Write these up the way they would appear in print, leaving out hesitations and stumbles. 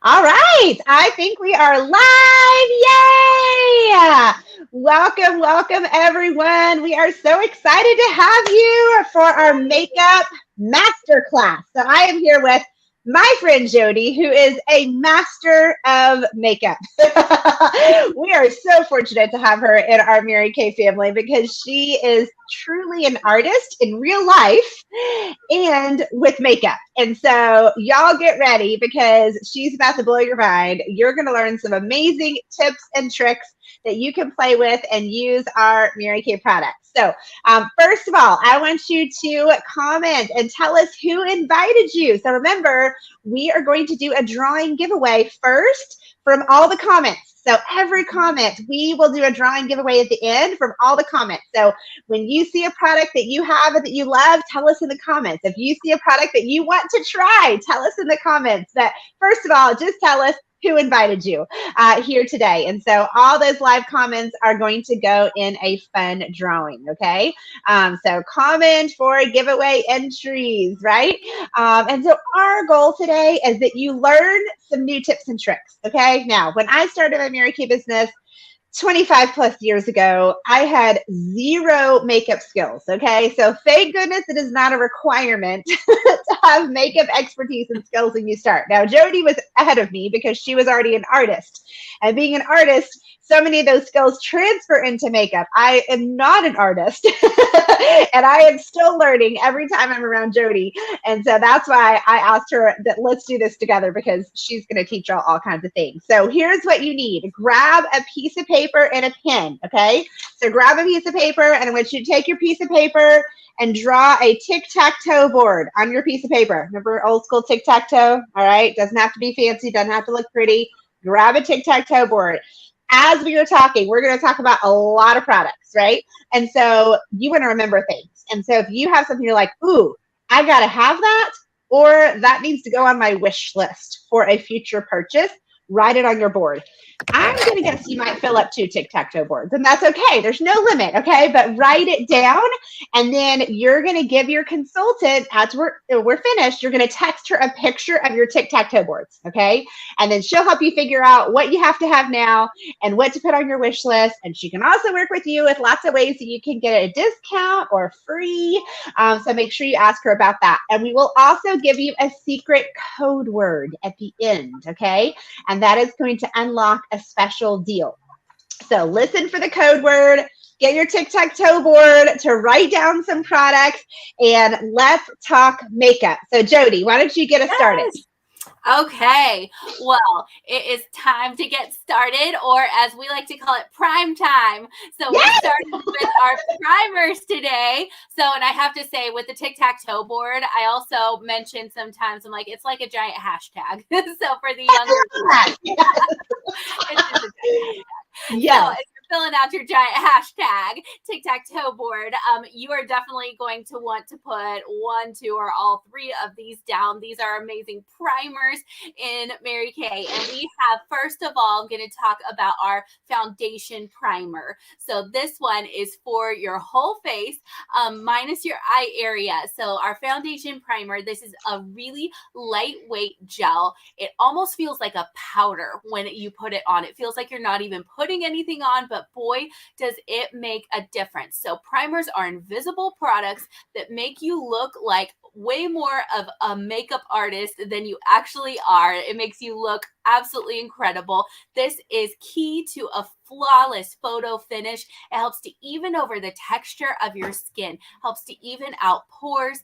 All right, I think we are live. Yay! Welcome, everyone. We are so excited to have you for our makeup masterclass. So I am here with my friend Jody, who is a master of makeup. We are so fortunate to have her in our Mary Kay family because she is truly an artist in real life and with makeup. And so, y'all get ready because she's about to blow your mind. You're going to learn some amazing tips and tricks that you can play with and use our Mary Kay products. So, first of all, I want you to comment and tell us who invited you. So, remember, we are going to do a drawing giveaway first from all the comments. So, every comment, we will do a drawing giveaway at the end from all the comments. So, when you see a product that you have and that you love, tell us in the comments. If you see a product that you want to try, tell us in the comments. That first of all, just tell us who invited you here today. And so all those live comments are going to go in a fun drawing, okay? So comment for giveaway entries, right? And so our goal today is that you learn some new tips and tricks, okay? Now, when I started my Mary Kay business, 25 plus years ago, I had zero makeup skills. Okay. So thank goodness it is not a requirement to have makeup expertise and skills when you start. Now, Jody was ahead of me because she was already an artist. And being an artist, so many of those skills transfer into makeup. I am not an artist and I am still learning every time I'm around Jody. And so that's why I asked her that let's do this together because she's going to teach all kinds of things. So here's what you need. Grab a piece of paper and a pen, okay? So grab a piece of paper and I want you to take your piece of paper and draw a tic-tac-toe board on your piece of paper. Remember old school tic-tac-toe? All right, doesn't have to be fancy, doesn't have to look pretty. Grab a tic-tac-toe board. As we are talking, we're going to talk about a lot of products, right? And so you want to remember things. And so if you have something you're like, ooh, I got to have that, or that needs to go on my wish list for a future purchase, write it on your board. I'm going to guess you might fill up 2 tic-tac-toe boards, and that's okay. There's no limit, okay? But write it down, and then you're going to give your consultant, as we're finished, you're going to text her a picture of your tic-tac-toe boards, okay? And then she'll help you figure out what you have to have now and what to put on your wish list. And she can also work with you with lots of ways that you can get a discount or free. So make sure you ask her about that. And we will also give you a secret code word at the end, okay? And that is going to unlock a special deal. So listen for the code word, get your tic-tac-toe board to write down some products, and let's talk makeup. So Jody, why don't you get us started? Okay, well, it is time to get started, or as we like to call it, prime time. So we're starting with our primers today. So, and I have to say, with the tic-tac-toe board, I also mentioned sometimes, I'm like, it's like a giant hashtag. So for the younger people, it's just a giant hashtag. Yes. So if you're filling out your giant hashtag tic-tac-toe board, you are definitely going to want to put 1, 2, or all 3 of these down. These are amazing primers in Mary Kay. And we have, first of all, I'm going to talk about our foundation primer. So this one is for your whole face, minus your eye area. So our foundation primer, this is a really lightweight gel. It almost feels like a powder when you put it on. It feels like you're not even putting anything on, but boy, does it make a difference. So primers are invisible products that make you look like way more of a makeup artist than you actually are. It makes you look absolutely incredible. This is key to a flawless photo finish. It helps to even over the texture of your skin, helps to even out pores,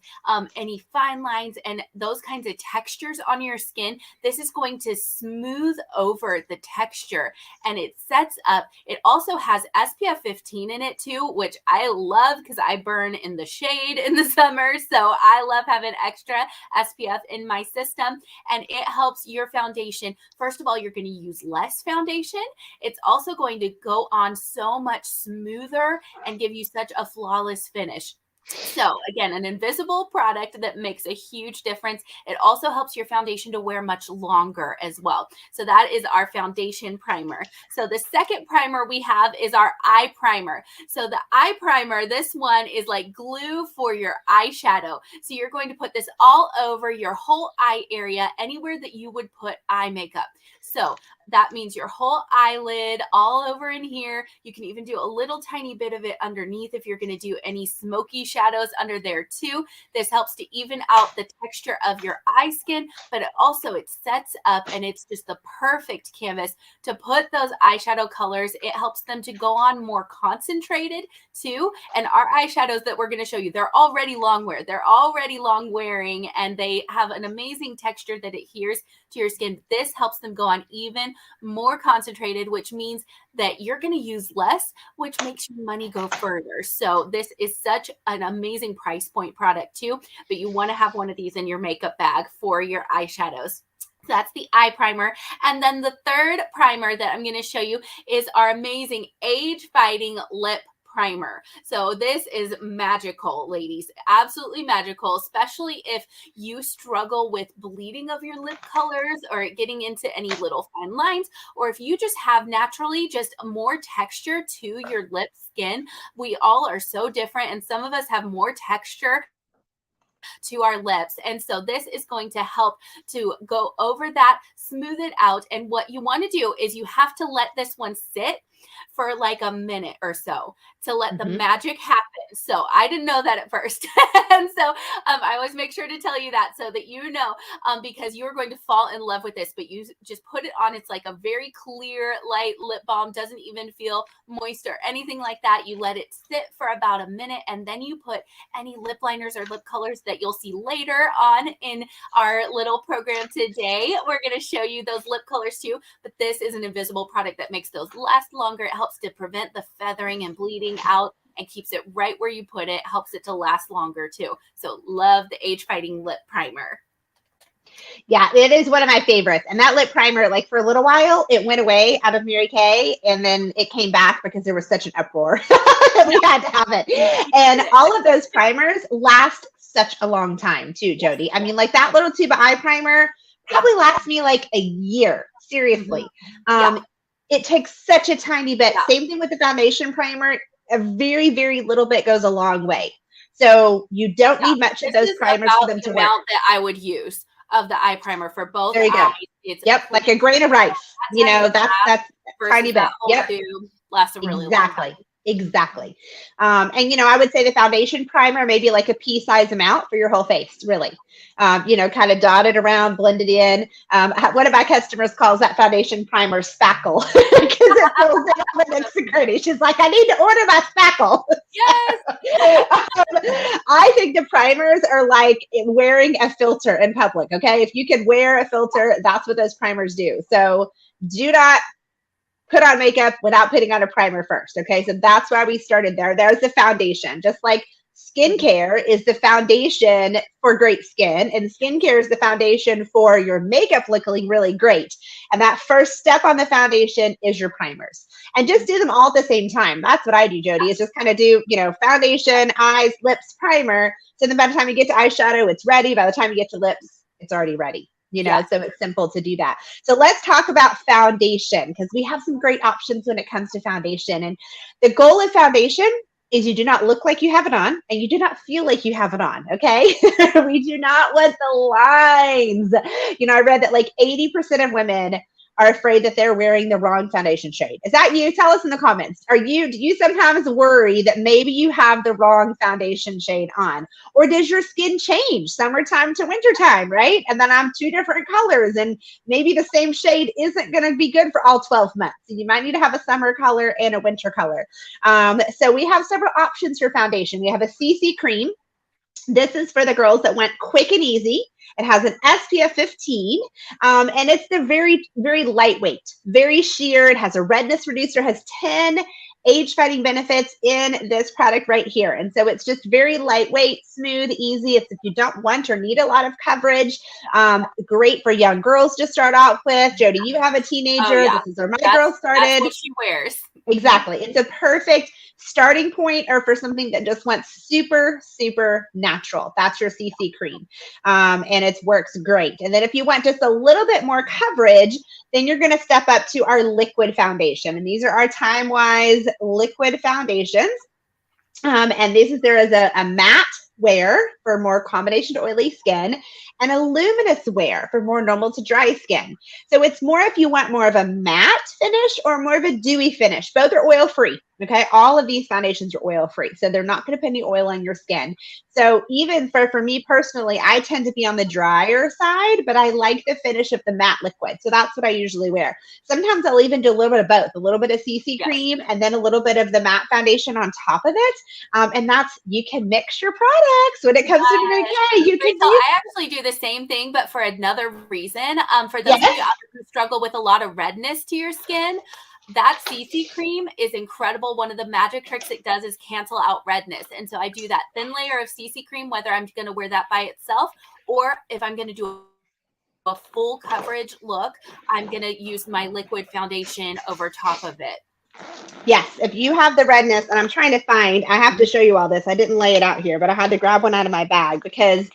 any fine lines and those kinds of textures on your skin. This is going to smooth over the texture and it sets up. It also has SPF 15 in it too, which I love because I burn in the shade in the summer. So I love having extra SPF in my system, and it helps your foundation. First of all, you're going to use less foundation. It's also going to go on so much smoother and give you such a flawless finish. So again, an invisible product that makes a huge difference. It also helps your foundation to wear much longer as well. So that is our foundation primer. So the second primer we have is our eye primer. So the eye primer, this one is like glue for your eyeshadow. So you're going to put this all over your whole eye area, anywhere that you would put eye makeup. So that means your whole eyelid, all over in here. You can even do a little tiny bit of it underneath if you're going to do any smoky shadows under there too. This helps to even out the texture of your eye skin, but it sets up, and it's just the perfect canvas to put those eyeshadow colors. It helps them to go on more concentrated too. And our eyeshadows that we're going to show you, they're already long wear. They're already long wearing, and they have an amazing texture that adheres to your skin. This helps them go on even more concentrated, which means that you're going to use less, which makes your money go further. So this is such an amazing price point product too, but you want to have one of these in your makeup bag for your eyeshadows. So that's the eye primer. And then the third primer that I'm going to show you is our amazing age fighting lip primer. So this is magical, ladies, absolutely magical, especially if you struggle with bleeding of your lip colors or getting into any little fine lines, or if you just have naturally just more texture to your lip skin. We all are so different, and some of us have more texture to our lips. And so this is going to help to go over that, smooth it out. And what you want to do is you have to let this one sit for like a minute or so to let the magic happen. So I didn't know that at first. And so I always make sure to tell you that so that you know, because you're going to fall in love with this, but you just put it on. It's like a very clear, light lip balm, doesn't even feel moist or anything like that. You let it sit for about a minute, and then you put any lip liners or lip colors that you'll see later on in our little program today. We're going to show you those lip colors too, but this is an invisible product that makes those last longer. It helps to prevent the feathering and bleeding out and keeps it right where you put it, helps it to last longer too. So love the age fighting lip primer. Yeah, it is one of my favorites. And that lip primer, like for a little while, it went away out of Mary Kay, and then it came back because there was such an uproar. We had to have it. And all of those primers last such a long time too, Jody. I mean, like that little tube of eye primer probably lasts me like a year. Seriously. It takes such a tiny bit. Same thing with the foundation primer. A very, very little bit goes a long way. So you don't need much of those primers for them to work. Amount that I would use of the eye primer for both there you eyes. Go. It's like a grain of rice. You know, that's tiny bit. Yep. Lasts a really long time. Exactly. And, you know, I would say the foundation primer, maybe like a pea size amount for your whole face, really. You know, kind of dot it around, blend it in. One of my customers calls that foundation primer spackle because it fills in all the nooks and crannies. She's like, I need to order my spackle. Yes. I think the primers are like wearing a filter in public. Okay. If you can wear a filter, that's what those primers do. So do not put on makeup without putting on a primer first. Okay. So that's why we started there. There's the foundation. Just like skincare is the foundation for great skin, and skincare is the foundation for your makeup looking really great. And that first step on the foundation is your primers. And just do them all at the same time. That's what I do, Jody, is just kind of do, you know, foundation, eyes, lips, primer. So then by the time you get to eyeshadow, it's ready. By the time you get to lips, it's already ready. You know, so it's simple to do that. So let's talk about foundation, because we have some great options when it comes to foundation. And the goal of foundation is you do not look like you have it on, and you do not feel like you have it on. Okay. We do not want the lines. You know, I read that like 80% of women are afraid that they're wearing the wrong foundation shade. Is that you? Tell us in the comments. Do you sometimes worry that maybe you have the wrong foundation shade on? Or does your skin change summertime to wintertime, right? And then I'm two different colors, and maybe the same shade isn't going to be good for all 12 months. So you might need to have a summer color and a winter color. So we have several options for foundation. We have a CC cream. This is for the girls that went quick and easy. It has an SPF 15, and it's the very, very lightweight, very sheer. It has a redness reducer, has 10 age-fighting benefits in this product right here. And so it's just very lightweight, smooth, easy. It's if you don't want or need a lot of coverage. Great for young girls to start off with. Jody, you have a teenager. This is where my girl started. That's what she wears. Exactly. It's a perfect starting point or for something that just wants super, super natural. That's your CC cream. And it works great. And then if you want just a little bit more coverage, then you're going to step up to our liquid foundation. And these are our Time-Wise liquid foundations. And there is a matte wear for more combination to oily skin and a luminous wear for more normal to dry skin. So it's more if you want more of a matte finish or more of a dewy finish. Both are oil free. Okay. All of these foundations are oil free. So they're not going to put any oil on your skin. So even for me personally, I tend to be on the drier side, but I like the finish of the matte liquid. So that's what I usually wear. Sometimes I'll even do a little bit of both, a little bit of CC cream and then a little bit of the matte foundation on top of it. And you can mix your products when it comes to Mary Kay. I actually do the same thing, but for another reason. For those of you out there who struggle with a lot of redness to your skin, that CC cream is incredible. One of the magic tricks it does is cancel out redness. And so I do that thin layer of CC cream, whether I'm going to wear that by itself or if I'm going to do a full coverage look, I'm going to use my liquid foundation over top of it. Yes, if you have the redness, and I'm trying to find, I have to show you all this. I didn't lay it out here, but I had to grab one out of my bag because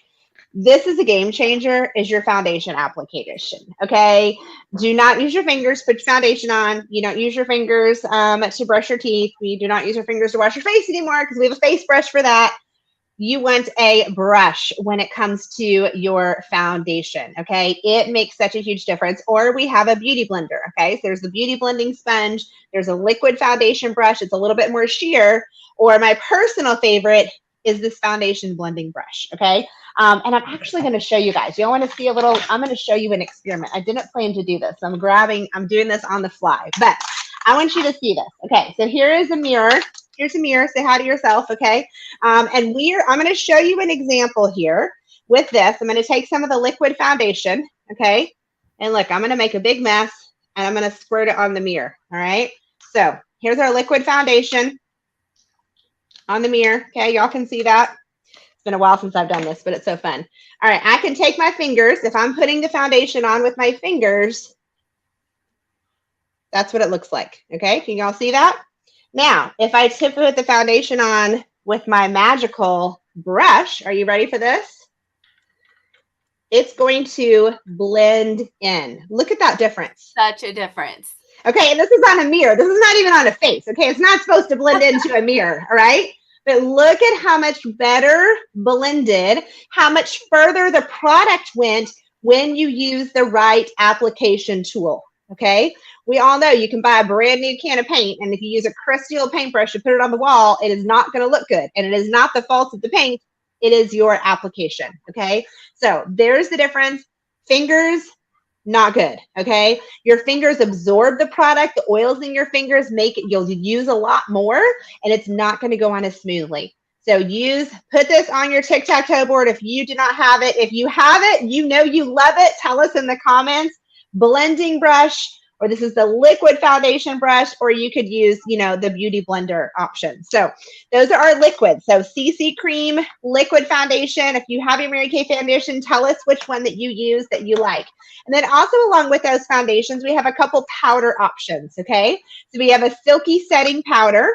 this is a game changer, is your foundation application, okay? Do not use your fingers, put your foundation on. You don't use your fingers to brush your teeth. You do not use your fingers to wash your face anymore because we have a face brush for that. You want a brush when it comes to your foundation, okay? It makes such a huge difference. Or we have a beauty blender, okay? So there's the beauty blending sponge. There's a liquid foundation brush. It's a little bit more sheer. Or my personal favorite is this foundation blending brush, okay? And I'm actually going to show you guys. Y'all want to see a little, I'm going to show you an experiment. I didn't plan to do this. I'm doing this on the fly, but I want you to see this. Okay, so here is a mirror. Here's a mirror. Say hi to yourself, okay? I'm going to show you an example here with this. I'm going to take some of the liquid foundation, okay? And look, I'm going to make a big mess, and I'm going to squirt it on the mirror, all right? So here's our liquid foundation on the mirror, okay? Y'all can see that. It's been a while since I've done this, but it's so fun. All right, I can take my fingers. If I'm putting the foundation on with my fingers, that's what it looks like, okay? Can y'all see that? Now, if I put the foundation on with my magical brush, are you ready for this? It's going to blend in. Look at that difference. Such a difference. Okay, and this is on a mirror. This is not even on a face, okay? It's not supposed to blend into a mirror, all right? But look at how much better blended, how much further the product went when you use the right application tool, okay? We all know you can buy a brand new can of paint, and if you use a crusty old paintbrush and put it on the wall, it is not going to look good. And it is not the fault of the paint. It is your application, okay? So there's the difference. Fingers, not good, okay? Your fingers absorb the product. The oils in your fingers you'll use a lot more, and it's not going to go on as smoothly. So put this on your tic-tac-toe board if you do not have it. If you have it, you know you love it. Tell us in the comments. Blending brush, or this is the liquid foundation brush, or you could use, the beauty blender option. So those are our liquids. So CC cream, liquid foundation. If you have your Mary Kay foundation, tell us which one that you use that you like. And then also along with those foundations, we have a couple powder options, okay? So we have a silky setting powder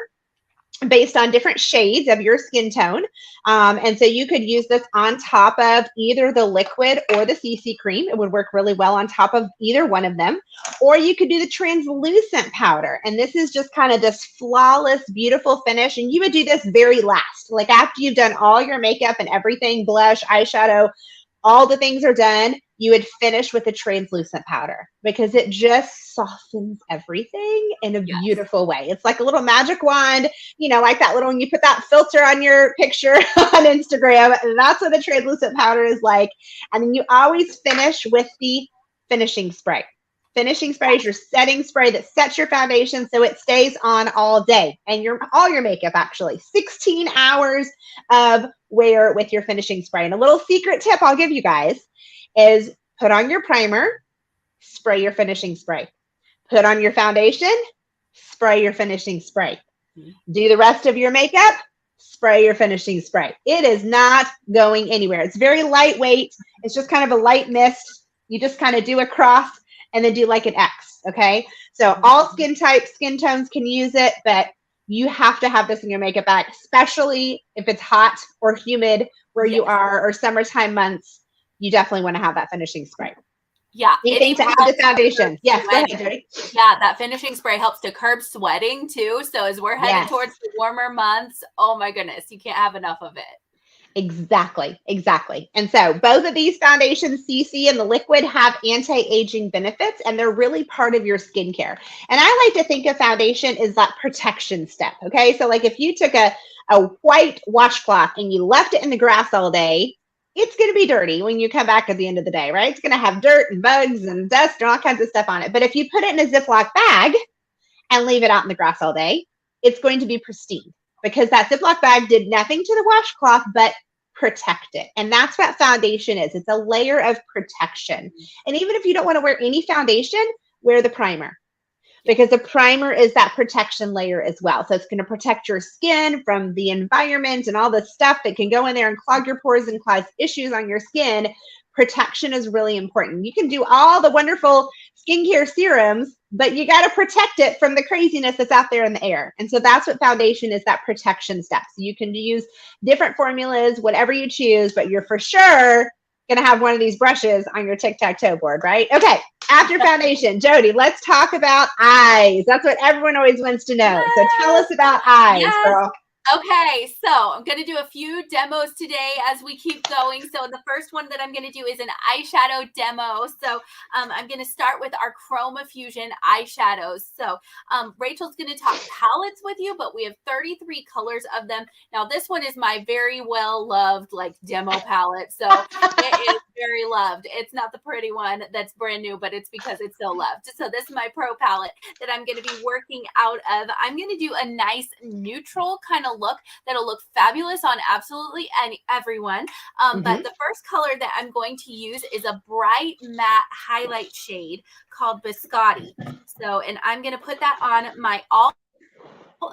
based on different shades of your skin tone. And so you could use this on top of either the liquid or the CC cream. It would work really well on top of either one of them. Or you could do the translucent powder. And this is just kind of this flawless, beautiful finish. And you would do this very last. Like after you've done all your makeup and everything, blush, eyeshadow, all the things are done, you would finish with a translucent powder because it just softens everything in a beautiful way. It's like a little magic wand, like that little, when you put that filter on your picture on Instagram, that's what the translucent powder is like. And then you always finish with the finishing spray. Finishing spray is your setting spray that sets your foundation so it stays on all day. And all your makeup, actually. 16 hours of wear with your finishing spray. And a little secret tip I'll give you guys is put on your primer, spray your finishing spray. Put on your foundation, spray your finishing spray. Do the rest of your makeup, spray your finishing spray. It is not going anywhere. It's very lightweight. It's just kind of a light mist. You just kind of do a cross and then do like an X. Okay. So all skin types, skin tones can use it, but you have to have this in your makeup bag, especially if it's hot or humid where you are, or summertime months. You definitely want to have that finishing spray. Yeah. Anything to add to foundation? Yes, go ahead, Jody. Yeah, that finishing spray helps to curb sweating too. So as we're headed towards the warmer months, oh my goodness, you can't have enough of it. Exactly. And so both of these foundations, CC and the liquid, have anti-aging benefits, and they're really part of your skincare. And I like to think of foundation as that protection step. Okay. So like if you took a white washcloth and you left it in the grass all day, it's going to be dirty when you come back at the end of the day, right? It's going to have dirt and bugs and dust and all kinds of stuff on it. But if you put it in a Ziploc bag and leave it out in the grass all day, it's going to be pristine, because that Ziploc bag did nothing to the washcloth but protect it. And that's what foundation is. It's a layer of protection. And even if you don't want to wear any foundation, wear the primer, because the primer is that protection layer as well. So it's going to protect your skin from the environment and all the stuff that can go in there and clog your pores and cause issues on your skin. Protection is really important. You can do all the wonderful skincare serums, but you got to protect it from the craziness that's out there in the air. And so that's what foundation is, that protection step. So you can use different formulas, whatever you choose, but you're for sure going to have one of these brushes on your tic-tac-toe board, right? Okay. After foundation, Jody, let's talk about eyes. That's what everyone always wants to know. So tell us about eyes, girl. Okay, so I'm going to do a few demos today as we keep going. So the first one that I'm going to do is an eyeshadow demo. So I'm going to start with our Chroma Fusion eyeshadows. So Rachel's going to talk palettes with you, but we have 33 colors of them. Now this one is my very well loved like demo palette. So it is very loved. It's not the pretty one that's brand new, but it's because it's so loved. So this is my pro palette that I'm going to be working out of. I'm going to do a nice neutral kind of look that'll look fabulous on absolutely everyone. But the first color that I'm going to use is a bright matte highlight shade called Biscotti. So, and I'm going to put that on my all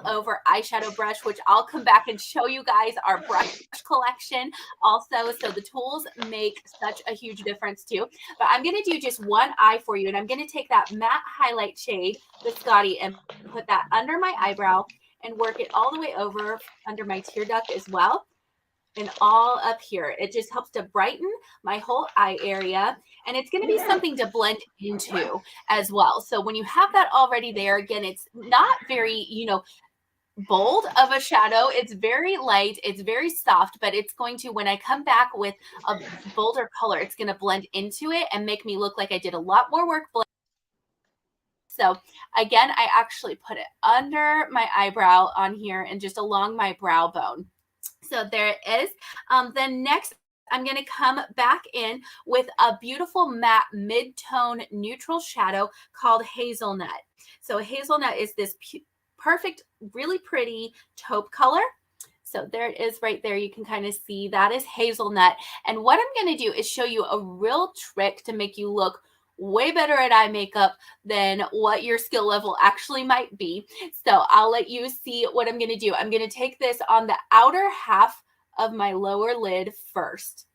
over eyeshadow brush, which I'll come back and show you guys our brush collection also. So the tools make such a huge difference too. But I'm going to do just one eye for you, and I'm going to take that matte highlight shade, Biscotti, and put that under my eyebrow and work it all the way over under my tear duct as well, and all up here. It just helps to brighten my whole eye area, and it's going to be something to blend into as well. So when you have that already there, again, it's not very, bold of a shadow. It's very light, it's very soft, but it's going to, when I come back with a bolder color, it's going to blend into it and make me look like I did a lot more work blending. So again, I actually put it under my eyebrow on here and just along my brow bone. So there it is. Then next, I'm going to come back in with a beautiful matte mid-tone neutral shadow called Hazelnut. So Hazelnut is this perfect, really pretty taupe color. So there it is right there. You can kind of see that is Hazelnut. And what I'm going to do is show you a real trick to make you look way better at eye makeup than what your skill level actually might be. So I'll let you see what I'm going to do. I'm going to take this on the outer half of my lower lid first.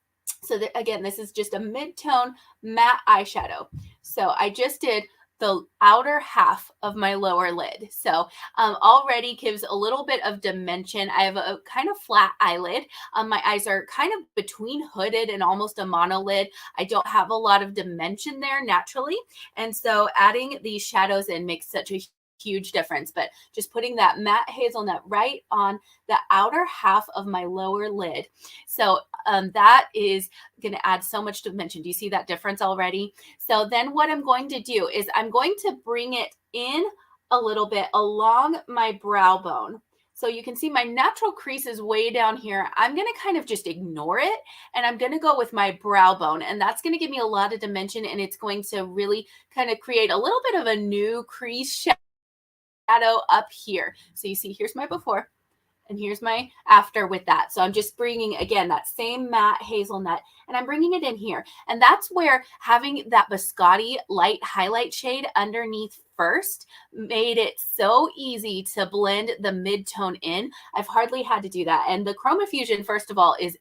So that, again, this is just a mid-tone matte eyeshadow. So I just did the outer half of my lower lid. So already gives a little bit of dimension. I have a kind of flat eyelid. My eyes are kind of between hooded and almost a monolid. I don't have a lot of dimension there naturally. And so adding these shadows in makes such a huge difference. But just putting that matte hazelnut right on the outer half of my lower lid. So that is going to add so much dimension. Do you see that difference already? So then what I'm going to do is I'm going to bring it in a little bit along my brow bone. So you can see my natural crease is way down here. I'm going to kind of just ignore it, and I'm going to go with my brow bone, and that's going to give me a lot of dimension, and it's going to really kind of create a little bit of a new crease shadow up here. So you see, here's my before and here's my after with that. So I'm just bringing, again, that same matte hazelnut, and I'm bringing it in here. And that's where having that Biscotti light highlight shade underneath first made it so easy to blend the mid-tone in. I've hardly had to do that. And the Chroma Fusion, first of all, is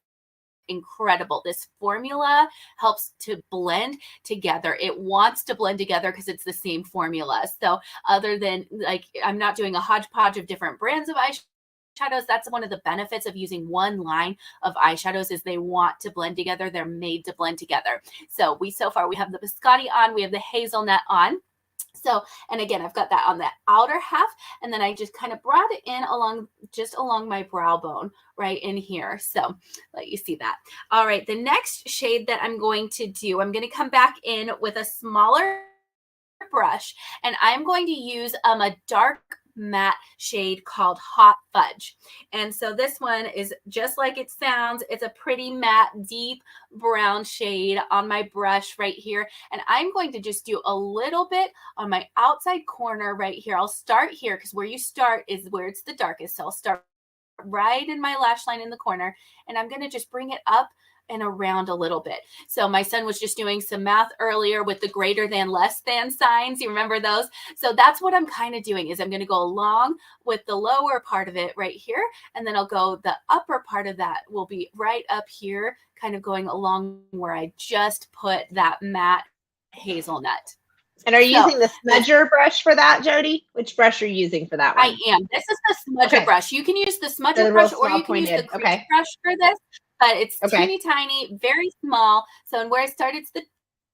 incredible. This formula helps to blend together. It wants to blend together because it's the same formula. So other than like, I'm not doing a hodgepodge of different brands of eyeshadows. That's one of the benefits of using one line of eyeshadows is they want to blend together. They're made to blend together. So far we have the biscotti on, we have the hazelnut on. So, and again, I've got that on the outer half, and then I just kind of brought it in just along my brow bone right in here. So let you see that. All right, the next shade that I'm going to do, I'm going to come back in with a smaller brush, and I'm going to use a dark matte shade called Hot Fudge. And so this one is just like it sounds. It's a pretty matte, deep brown shade on my brush right here. And I'm going to just do a little bit on my outside corner right here. I'll start here because where you start is where it's the darkest. So I'll start right in my lash line in the corner, and I'm going to just bring it up and around a little bit. So my son was just doing some math earlier with the greater than, less than signs. You remember those? So that's what I'm kind of doing is I'm going to go along with the lower part of it right here. And then I'll go, the upper part of that will be right up here, kind of going along where I just put that matte hazelnut. And are you using the smudger brush for that, Jody? Which brush are you using for that one? I am. This is the smudger brush. You can use the smudger brush or you can use the crease brush for this. But it's teeny tiny, very small. So and where I start, it's the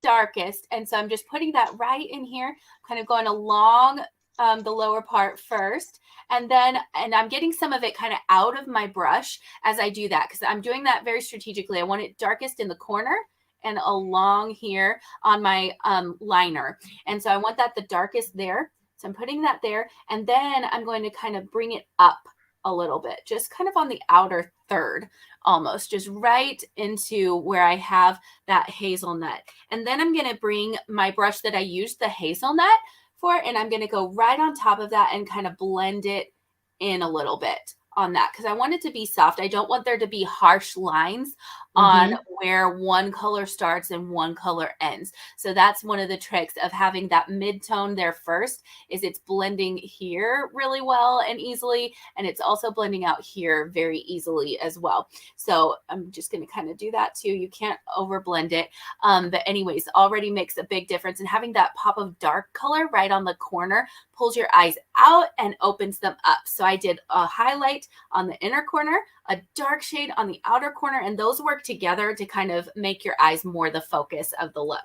darkest. And so I'm just putting that right in here, kind of going along the lower part first. And I'm getting some of it kind of out of my brush as I do that, because I'm doing that very strategically. I want it darkest in the corner and along here on my liner. And so I want that the darkest there. So I'm putting that there. And then I'm going to kind of bring it up a little bit, just kind of on the outer third, almost just right into where I have that hazelnut. And then I'm going to bring my brush that I used the hazelnut for, and I'm going to go right on top of that and kind of blend it in a little bit on that, because I want it to be soft. I don't want there to be harsh lines on where one color starts and one color ends. So that's one of the tricks of having that mid-tone there first, is it's blending here really well and easily, and it's also blending out here very easily as well. So I'm just going to kind of do that too. You can't over blend it. But anyways, already makes a big difference. And having that pop of dark color right on the corner pulls your eyes out and opens them up. So I did a highlight on the inner corner, a dark shade on the outer corner, and those work together to kind of make your eyes more the focus of the look.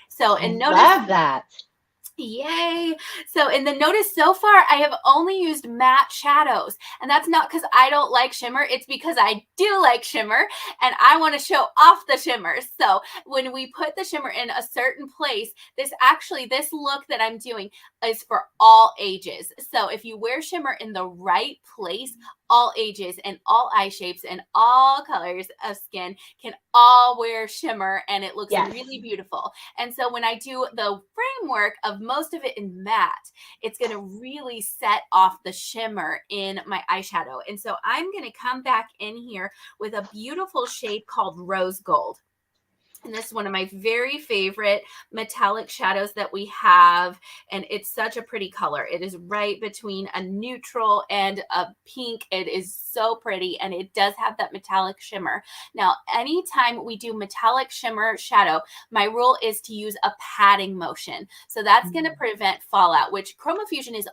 So, and notice, love that. Yay. So in the notice so far, I have only used matte shadows, and that's not because I don't like shimmer. It's because I do like shimmer and I want to show off the shimmer. So when we put the shimmer in a certain place, this look that I'm doing is for all ages. So if you wear shimmer in the right place, all ages and all eye shapes and all colors of skin can all wear shimmer, and it looks really beautiful. And so when I do the framework of most of it in matte, it's going to really set off the shimmer in my eyeshadow. And so I'm going to come back in here with a beautiful shade called Rose Gold. And this is one of my very favorite metallic shadows that we have. And it's such a pretty color. It is right between a neutral and a pink. It is so pretty. And it does have that metallic shimmer. Now, anytime we do metallic shimmer shadow, my rule is to use a patting motion. So that's going to prevent fallout, which Chroma Fusion is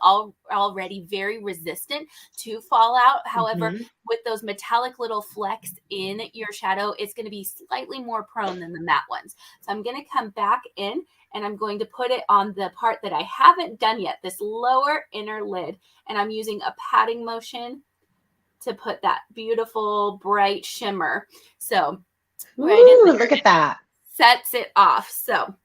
already very resistant to fallout. However, with those metallic little flecks in your shadow, it's going to be slightly more prone than the matte ones. So I'm going to come back in and I'm going to put it on the part that I haven't done yet, this lower inner lid. And I'm using a patting motion to put that beautiful bright shimmer. So right in there, look at that. Sets it off. So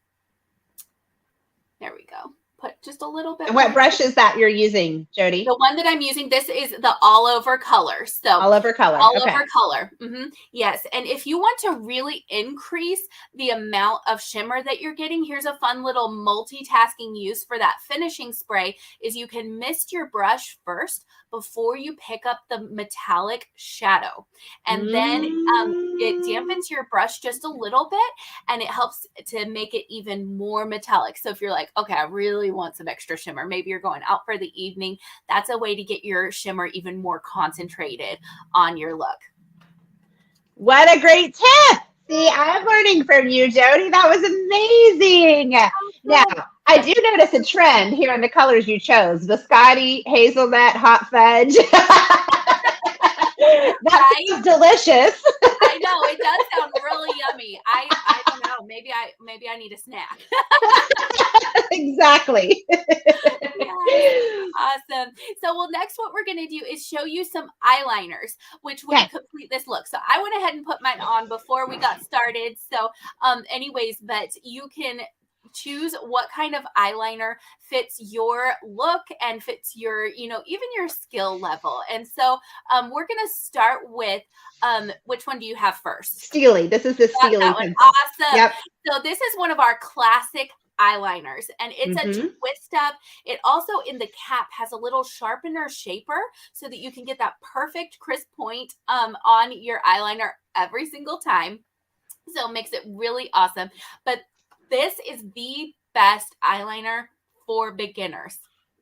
there we go. Put just a little bit. And what brush is that you're using, Jody? The one that I'm using, this is the all over color. So all over color. Over color. Yes. And if you want to really increase the amount of shimmer that you're getting, here's a fun little multitasking use for that finishing spray is you can mist your brush first before you pick up the metallic shadow. And then it dampens your brush just a little bit, and it helps to make it even more metallic. So if you're like, okay, I really want some extra shimmer, maybe you're going out for the evening, that's a way to get your shimmer even more concentrated on your look. What a great tip. See, I'm learning from you, Jody. That was amazing. Now, Awesome. I do notice a trend here in the colors you chose. Biscotti, hazelnut, hot fudge. That Right? sounds delicious. I know it does sound really yummy. I don't know. Maybe I need a snack. Exactly. Yes. Awesome. So, well, next, what we're going to do is show you some eyeliners, which would Okay. complete this look. So, I went ahead and put mine on before we got started. So, anyways, but you can choose what kind of eyeliner fits your look and fits your, even your skill level. And so, we're going to start with, which one do you have first? Steely. This is the Steely That one. pencil. Awesome. Yep. So this is one of our classic eyeliners, and it's a twist up. It also in the cap has a little sharpener shaper so that you can get that perfect crisp point on your eyeliner every single time. So it makes it really awesome. But this is the best eyeliner for beginners.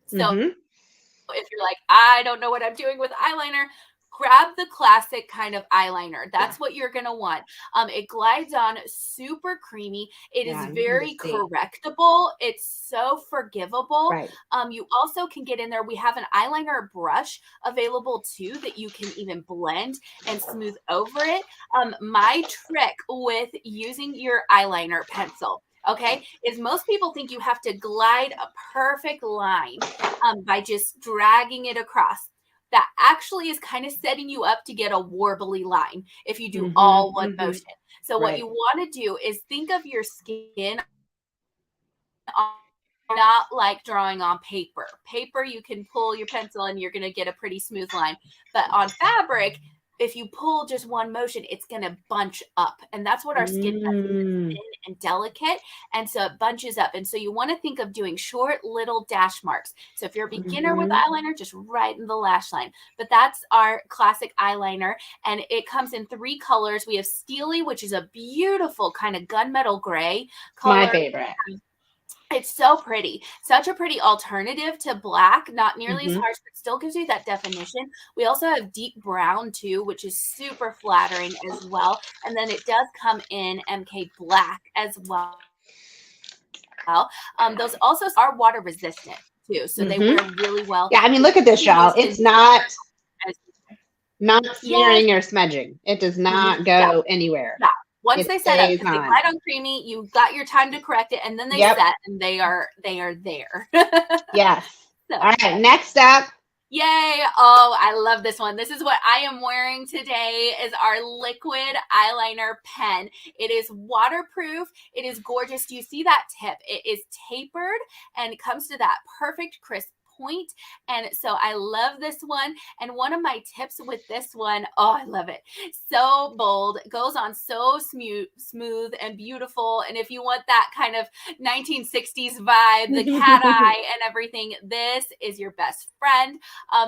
So if you're like, I don't know what I'm doing with eyeliner, grab the classic kind of eyeliner. That's what you're going to want. It glides on super creamy. It is very correctable. It's so forgivable. Right. You also can get in there. We have an eyeliner brush available too that you can even blend and smooth over it. My trick with using your eyeliner pencil, okay, is most people think you have to glide a perfect line by just dragging it across. That actually is kind of setting you up to get a warbly line if you do all one motion. So what you want to do is think of your skin not like drawing on paper. Paper, you can pull your pencil and you're going to get a pretty smooth line. But on fabric, if you pull just one motion, it's going to bunch up. And that's what our skin does. It's thin and delicate. And so it bunches up. And so you want to think of doing short little dash marks. So if you're a beginner with eyeliner, just right in the lash line. But that's our classic eyeliner. And it comes in 3 colors. We have Steely, which is a beautiful kind of gunmetal gray color. My favorite. It's so pretty. Such a pretty alternative to black. Not nearly as harsh, but still gives you that definition. We also have deep brown too, which is super flattering as well. And then it does come in MK black as well. Those also are water resistant too. So they wear really well. Yeah, I mean, look at this, y'all. It's not smearing or smudging. It does not go anywhere. Yeah. Once they set up, they glide on creamy, you've got your time to correct it, and then they set, and they are there. Yes. So. All right, next up. Yay. Oh, I love this one. This is what I am wearing today is our liquid eyeliner pen. It is waterproof. It is gorgeous. Do you see that tip? It is tapered and it comes to that perfect crisp point. And so I love this one. And one of my tips with this one, oh, I love it. So bold, goes on so smooth and beautiful. And if you want that kind of 1960s vibe, the cat eye and everything, this is your best friend.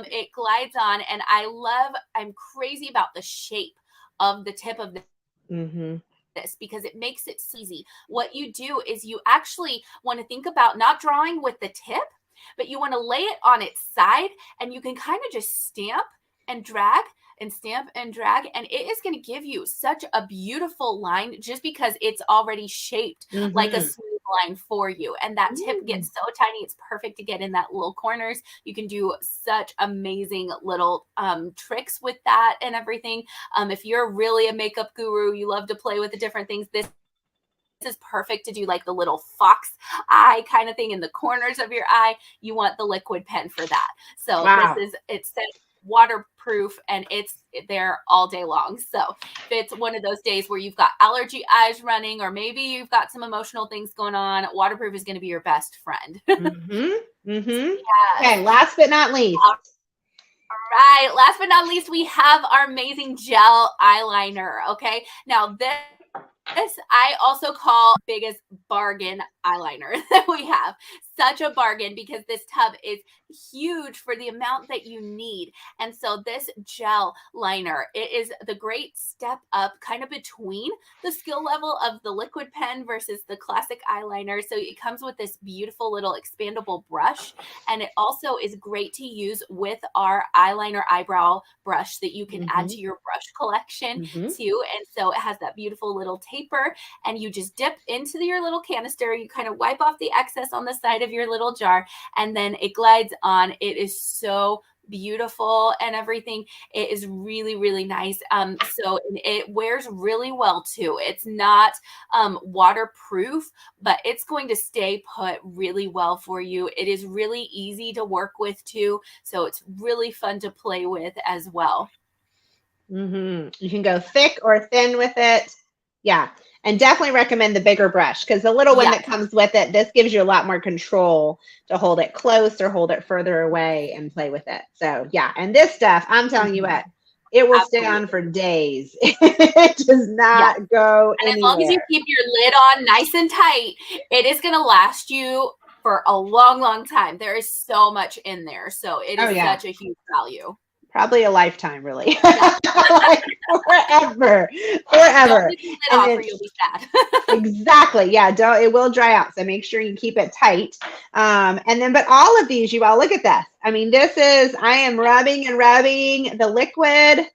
It glides on, and I'm crazy about the shape of the tip of this because it makes it easy. What you do is you actually want to think about not drawing with the tip, but you want to lay it on its side, and you can kind of just stamp and drag and stamp and drag, and it is going to give you such a beautiful line just because it's already shaped like a smooth line for you. And that tip gets so tiny, it's perfect to get in that little corners. You can do such amazing little tricks with that and everything. If you're really a makeup guru, you love to play with the different things, this is perfect to do like the little fox eye kind of thing in the corners of your eye. You want the liquid pen for that. So it's waterproof and it's there all day long. So if it's one of those days where you've got allergy eyes running, or maybe you've got some emotional things going on, waterproof is going to be your best friend. Yes. Okay, last but not least. All right, last but not least, we have our amazing gel eyeliner. Okay, now this this I also call biggest bargain eyeliner that we have. Such a bargain because this tub is huge for the amount that you need. And so this gel liner, it is the great step up kind of between the skill level of the liquid pen versus the classic eyeliner. So it comes with this beautiful little expandable brush, and it also is great to use with our eyeliner eyebrow brush that you can add to your brush collection too. And so it has that beautiful little taper, and you just dip into your little canister. You kind of wipe off the excess on the side of your little jar, and then it glides on. It is so beautiful and everything. It is really, really nice. So it wears really well too. It's not waterproof, but it's going to stay put really well for you. It is really easy to work with too. So it's really fun to play with as well. You can go thick or thin with it. Yeah. And definitely recommend the bigger brush, because the little one that comes with it, this gives you a lot more control to hold it close or hold it further away and play with it. So yeah. And this stuff, I'm telling you what, it will stay on for days. It does not go and anywhere. as long as you keep your lid on nice and tight, it is going to last you for a long, long time. There is so much in there. So it is such a huge value. Probably a lifetime, really. Like forever. Don't leave the lid off or you'll be sad. Exactly. Yeah. It will dry out. So make sure you keep it tight. And then, but all of these, you all look at this. I mean, I am rubbing and rubbing the liquid.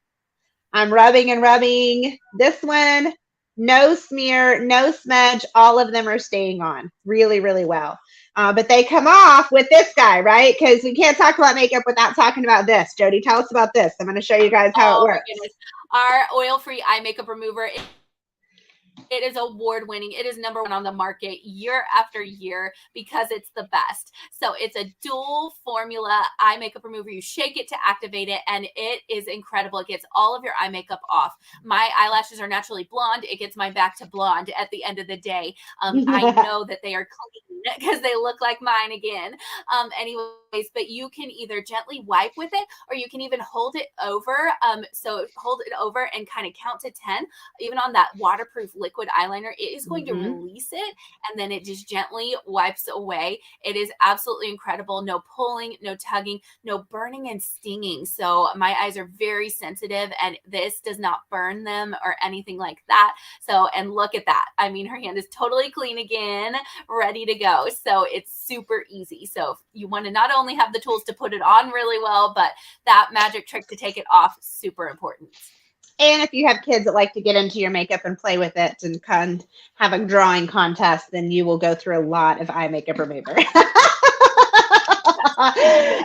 I'm rubbing and rubbing this one. No smear, no smudge. All of them are staying on really, really well. But they come off with this guy, right? Because we can't talk about makeup without talking about this. Jody, tell us about this. I'm going to show you guys how it works. Our oil-free eye makeup remover. It is award winning. It is number one on the market year after year because it's the best. So it's a dual formula eye makeup remover. You shake it to activate it, and it is incredible. It gets all of your eye makeup off. My eyelashes are naturally blonde. It gets mine back to blonde at the end of the day. I know that they are clean because they look like mine again. Anyways, but you can either gently wipe with it, or you can even hold it over. So hold it over and kind of count to 10, even on that waterproof liquid eyeliner. It is going to release it, and then it just gently wipes away. It is absolutely incredible. No pulling, no tugging, no burning and stinging. So my eyes are very sensitive, and this does not burn them or anything like that. So, and look at that. I mean, her hand is totally clean again, ready to go. So it's super easy. So if you want to not only have the tools to put it on really well, but that magic trick to take it off, super important. And if you have kids that like to get into your makeup and play with it and have a drawing contest, then you will go through a lot of eye makeup remover.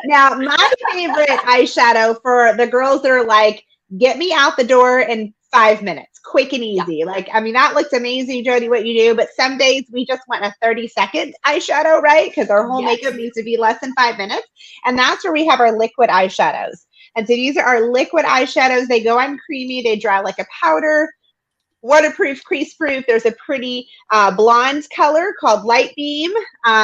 Now, my favorite eyeshadow for the girls that are like, get me out the door in 5 minutes, quick and easy. Like, I mean, that looks amazing, Jody, what you do, but some days we just want a 30-second eyeshadow, right? Because our whole makeup needs to be less than 5 minutes. And that's where we have our liquid eyeshadows. And so these are our liquid eyeshadows. They go on creamy. They dry like a powder. Waterproof, crease-proof. There's a pretty blonde color called Light Beam.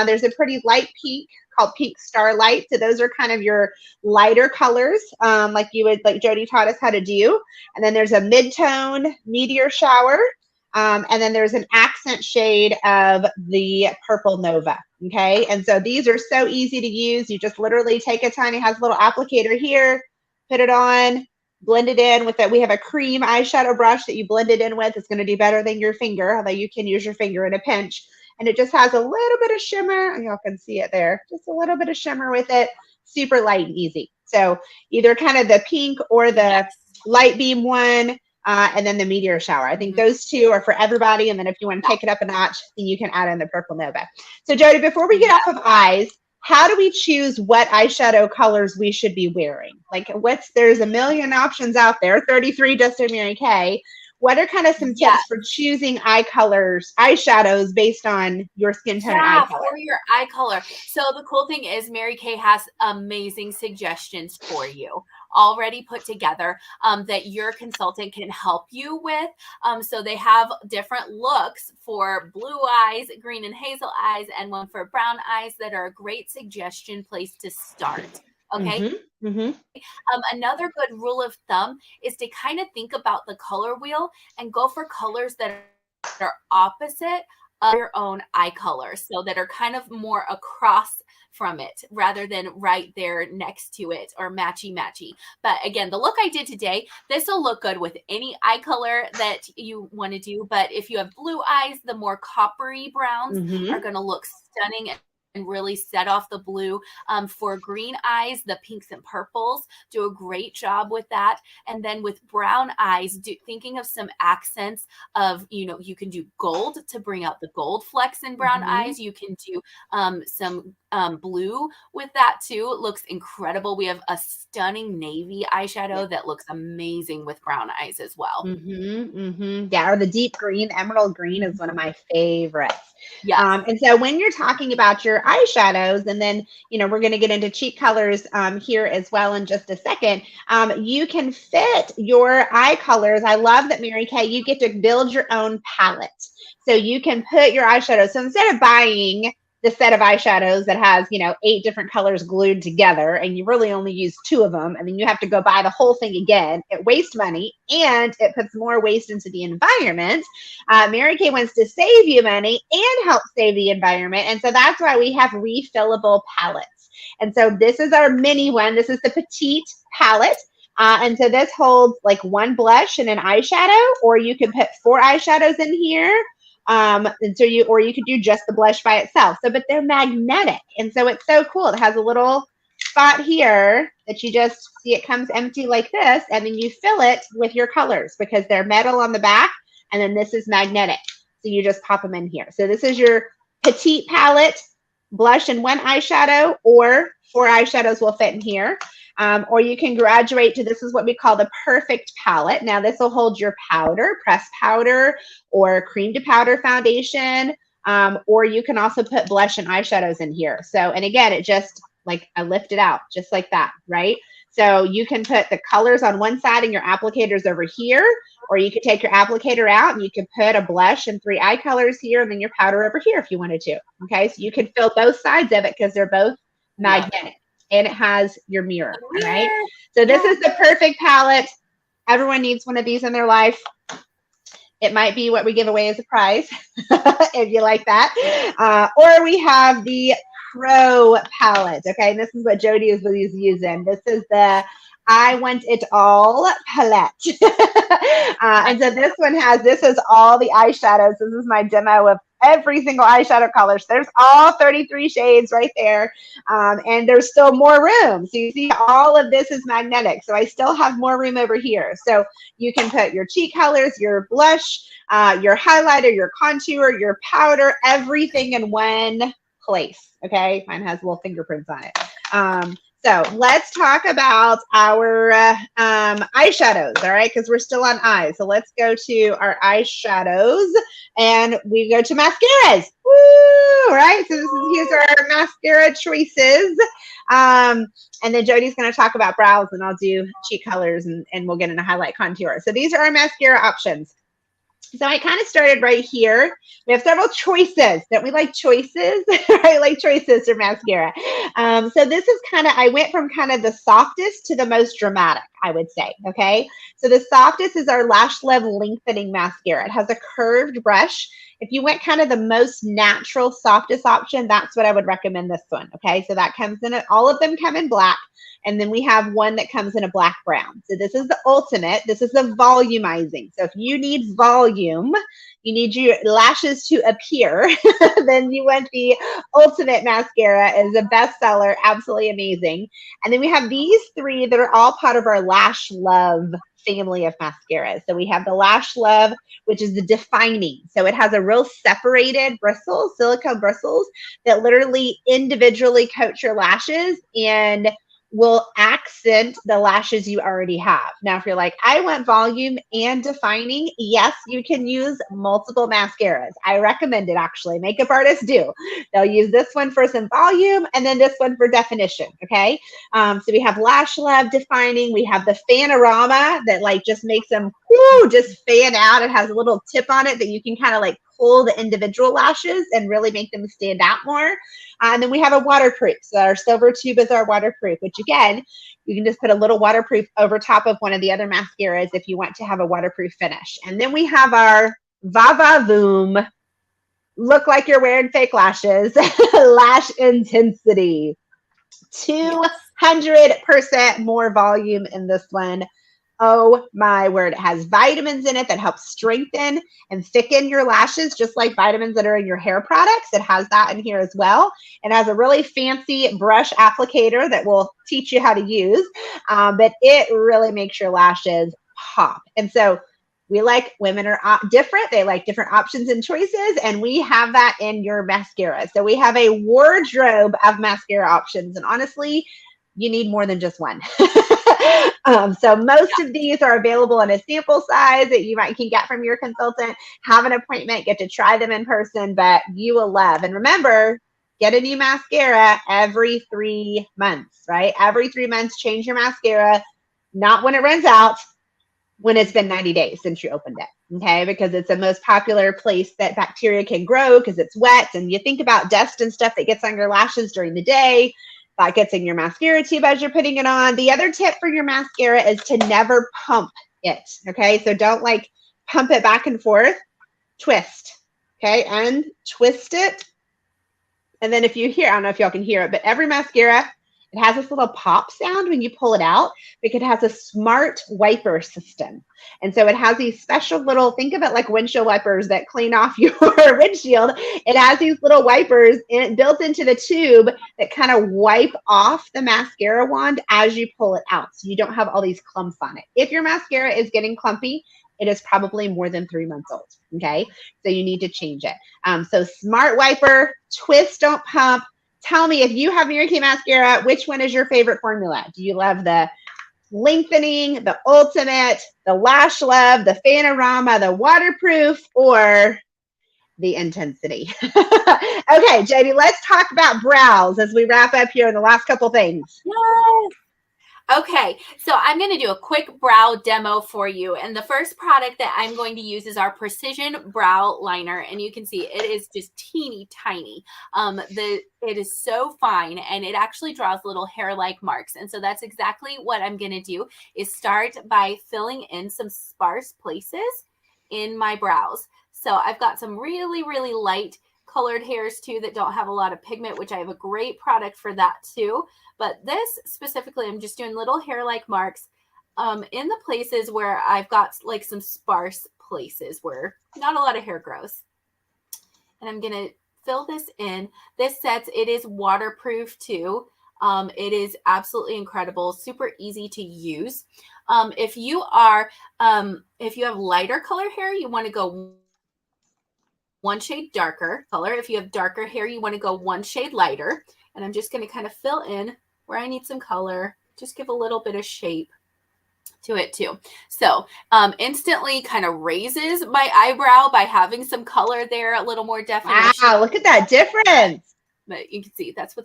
There's a pretty light pink called Pink Starlight. So those are kind of your lighter colors, like Jody taught us how to do. And then there's a mid-tone Meteor Shower. And then there's an accent shade of the Purple Nova. Okay. And so these are so easy to use. You just literally take a tiny, has a little applicator here, put it on, blend it in with it. We have a cream eyeshadow brush that you blend it in with. It's going to do better than your finger, although you can use your finger in a pinch. And it just has a little bit of shimmer. Y'all can see it there. Just a little bit of shimmer with it. Super light and easy. So either kind of the pink or the Light Beam one, and then the Meteor Shower. I think those two are for everybody. And then if you want to take it up a notch, then you can add in the Purple Nova. So Jody, before we get off of eyes, how do we choose what eyeshadow colors we should be wearing? Like there's a million options out there, 33 just to Mary Kay. What are kind of some tips for choosing eyeshadows based on your skin tone and eye color? For your eye color. So the cool thing is Mary Kay has amazing suggestions for you already put together that your consultant can help you with. So they have different looks for blue eyes, green and hazel eyes, and one for brown eyes that are a great suggestion place to start. Okay. Another good rule of thumb is to kind of think about the color wheel and go for colors that are opposite of your own eye color, so that are kind of more across from it rather than right there next to it or matchy. But again, the look I did today, this will look good with any eye color that you want to do. But if you have blue eyes, the more coppery browns are going to look stunning and really set off the blue. For green eyes, the pinks and purples do a great job with that. And then with brown eyes, thinking of some accents of, you can do gold to bring out the gold flecks in brown eyes. You can do some blue with that too. It looks incredible. We have a stunning navy eyeshadow that looks amazing with brown eyes as well. Yeah, or the deep green, emerald green is one of my favorites. Yes. And so when you're talking about your eyeshadows, and then, we're going to get into cheek colors here as well in just a second, you can fit your eye colors. I love that, Mary Kay, you get to build your own palette. So you can put your eyeshadows. So instead of buying the set of eyeshadows that has, 8 different colors glued together, and you really only use 2 of them, and then you have to go buy the whole thing again, it wastes money and it puts more waste into the environment. Mary Kay wants to save you money and help save the environment. And so that's why we have refillable palettes. And so this is our mini one. This is the petite palette. And so this holds like 1 blush and an eyeshadow, or you can put 4 eyeshadows in here. And so you could do just the blush by itself. So, but they're magnetic. And so it's so cool. It has a little spot here that you just see, it comes empty like this, and then you fill it with your colors because they're metal on the back. And then this is magnetic. So you just pop them in here. So this is your petite palette, blush and 1 eyeshadow, or 4 eyeshadows will fit in here. Or you can graduate to, this is what we call the perfect palette. Now this will hold your powder, pressed powder, or cream to powder foundation. Or you can also put blush and eyeshadows in here. So, and again, it just like, I lift it out just like that, right? So you can put the colors on one side and your applicators over here, or you could take your applicator out and you could put a blush and 3 eye colors here and then your powder over here if you wanted to. Okay, so you can fill both sides of it because they're both magnetic. And it has your mirror, right? So this is the perfect palette. Everyone needs one of these in their life. It might be what we give away as a prize, if you like that. Or we have the Pro palette, okay? And this is what Jody is using. This is the I Want It All palette. And so this is all the eyeshadows. This is my demo of every single eyeshadow color. So there's all 33 shades right there. And there's still more room. So you see all of this is magnetic. So I still have more room over here. So you can put your cheek colors, your blush, your highlighter, your contour, your powder, everything in one place. Okay. Mine has little fingerprints on it. So let's talk about our eyeshadows, all right? Because we're still on eyes. So let's go to our eyeshadows, and we go to mascaras. Woo! Right? So here's our mascara choices. And then Jody's going to talk about brows, and I'll do cheek colors, and we'll get into highlight contour. So these are our mascara options. So I kind of started right here. We have several choices. Don't we like choices? I like choices for mascara. So this is I went from kind of the softest to the most dramatic, I would say, okay? So the softest is our Lash Love Lengthening Mascara. It has a curved brush. If you went kind of the most natural, softest option, that's what I would recommend this one, okay? So that comes in, all of them come in black. And then we have one that comes in a black brown. So this is the ultimate. This is the volumizing. So if you need volume, you need your lashes to appear, then you want the ultimate mascara. It is a bestseller, absolutely amazing. And then we have these 3 that are all part of our Lash Love family of mascaras. So we have the Lash Love, which is the defining. So it has a real separated bristles, silicone bristles that literally individually coat your lashes and will accent the lashes you already have. Now, if you're like, I want volume and defining, yes, you can use multiple mascaras. I recommend it, actually. Makeup artists do. They'll use this one for some volume and then this one for definition, okay? So we have Lash Love Defining. We have the Fanorama that just makes them just fan out. It has a little tip on it that you can kind of pull the individual lashes and really make them stand out more. And then we have a waterproof. So our silver tube is our waterproof, which again, you can just put a little waterproof over top of one of the other mascaras if you want to have a waterproof finish. And then we have our Va Va Voom, look like you're wearing fake lashes, lash intensity. Yes. 200% more volume in this one. Oh my word. It has vitamins in it that help strengthen and thicken your lashes, just like vitamins that are in your hair products. It has that in here as well. It has a really fancy brush applicator that will teach you how to use, but it really makes your lashes pop. And so we like women are different. They like different options and choices, and we have that in your mascara. So we have a wardrobe of mascara options, and honestly, you need more than just one. So most of these are available in a sample size that you might can get from your consultant. Have an appointment, get to try them in person, but you will love. And remember, get a new mascara every 3 months, right? Every 3 months, change your mascara, not when it runs out, when it's been 90 days since you opened it, okay? Because it's the most popular place that bacteria can grow because it's wet. And you think about dust and stuff that gets on your lashes during the day, that gets in your mascara tube as you're putting it on. The other tip for your mascara is to never pump it, okay? So don't like pump it back and forth, twist, okay? And twist it. And then if you hear, I don't know if y'all can hear it, but every mascara, it has this little pop sound when you pull it out because it has a smart wiper system. And so it has these special little, think of it like windshield wipers that clean off your windshield. It has these little wipers built into the tube that kind of wipe off the mascara wand as you pull it out. So you don't have all these clumps on it. If your mascara is getting clumpy, it is probably more than 3 months old. Okay. So you need to change it. So smart wiper, twist, don't pump. Tell me, if you have Mary Kay mascara, which one is your favorite formula? Do you love the lengthening, the ultimate, the lash love, the panorama, the waterproof, or the intensity? Okay, JD, let's talk about brows as we wrap up here in the last couple things. Yes. Okay, so I'm going to do a quick brow demo for you. And the first product that I'm going to use is our Precision Brow Liner. And you can see it is just teeny tiny. It is so fine, and it actually draws little hair-like marks. And so that's exactly what I'm going to do, is start by filling in some sparse places in my brows. So I've got some really, really light colored hairs too that don't have a lot of pigment, which I have a great product for that too. But this specifically, I'm just doing little hair-like marks in the places where I've got like some sparse places where not a lot of hair grows. And I'm going to fill this in. This sets, it is waterproof too. It is absolutely incredible, super easy to use. If you have lighter color hair, you want to go one shade darker color. If you have darker hair, you want to go one shade lighter. And I'm just going to kind of fill in where I need some color, just give a little bit of shape to it too. So instantly kind of raises my eyebrow by having some color there, a little more definition. Wow, look at that difference. But you can see that's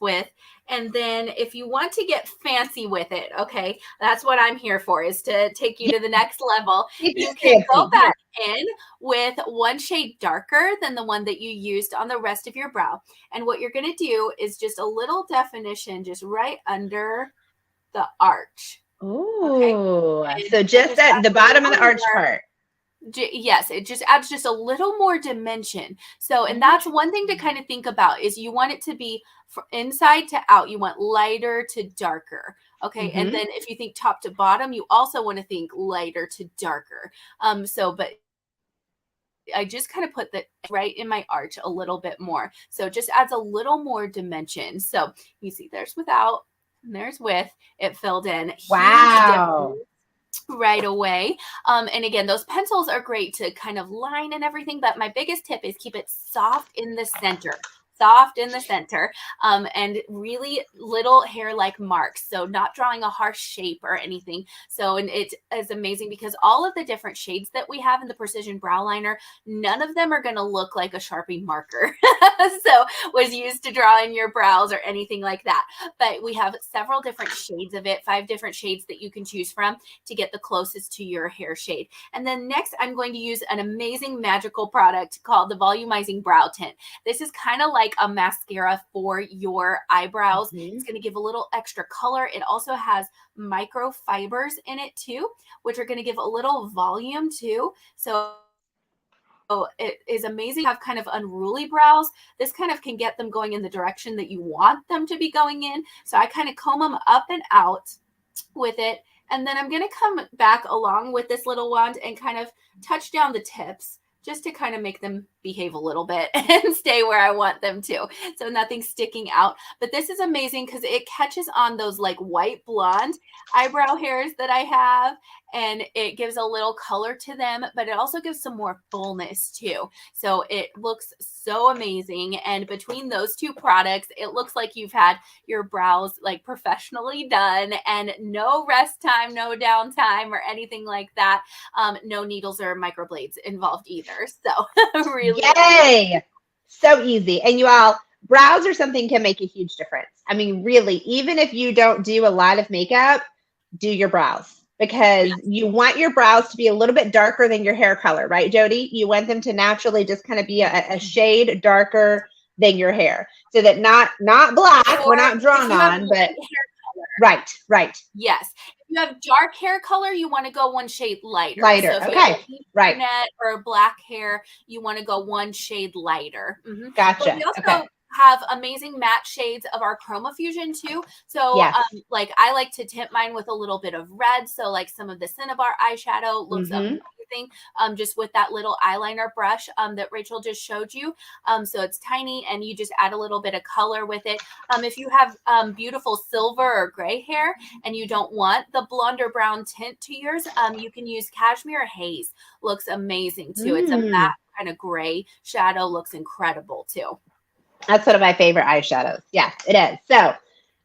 with. And then if you want to get fancy with it, okay, that's what I'm here for, is to take you to the next level. You can go back in with one shade darker than the one that you used on the rest of your brow. And what you're going to do is just a little definition just right under the arch. Ooh, okay? So just at the bottom of the arch part. Yes, it just adds just a little more dimension. So, and that's one thing to kind of think about, is you want it to be from inside to out. You want lighter to darker. Okay. And then if you think top to bottom, you also want to think lighter to darker. But I just kind of put that right in my arch a little bit more. So it just adds a little more dimension. So you see there's without and there's with, it filled in. Wow. Right away. And again, those pencils are great to kind of line and everything, but my biggest tip is keep it soft in the center. And really little hair-like marks. So not drawing a harsh shape or anything. So, and it is amazing because all of the different shades that we have in the Precision Brow Liner, none of them are going to look like a Sharpie marker. So was used to draw in your brows or anything like that. But we have several different shades of it, 5 different shades that you can choose from to get the closest to your hair shade. And then next, I'm going to use an amazing magical product called the Volumizing Brow Tint. This is kind of like a mascara for your eyebrows. It's going to give a little extra color. It also has microfibers in it too, which are going to give a little volume too. So it is amazing to have kind of unruly brows. This kind of can get them going in the direction that you want them to be going in. So I kind of comb them up and out with it. And then I'm going to come back along with this little wand and kind of touch down the tips just to kind of make them behave a little bit and stay where I want them to. So nothing sticking out. But this is amazing because it catches on those like white blonde eyebrow hairs that I have, and it gives a little color to them, but it also gives some more fullness too. So it looks so amazing. And between those two products, it looks like you've had your brows like professionally done, and no rest time, no downtime or anything like that. No needles or microblades involved either. So really, yay! So easy. And you all, brows or something can make a huge difference. I mean, really, even if you don't do a lot of makeup, do your brows, because you want your brows to be a little bit darker than your hair color, right, Jody? You want them to naturally just kind of be a shade darker than your hair, so that not black, we're not drawn on, but right. Yes. If you have dark hair color, you want to go one shade lighter. Lighter, So if okay, you have brunette or black hair, you want to go one shade lighter. Mm-hmm. Gotcha. But we also have amazing matte shades of our Chroma Fusion too. So like I like to tint mine with a little bit of red. So like some of the Cinnabar eyeshadow looks amazing. Just with that little eyeliner brush that Rachel just showed you. So it's tiny and you just add a little bit of color with it. If you have beautiful silver or gray hair and you don't want the blonde or brown tint to yours, you can use Cashmere Haze. Looks amazing too. It's a matte kind of gray shadow, looks incredible too. That's one of my favorite eyeshadows. Yes, it is. So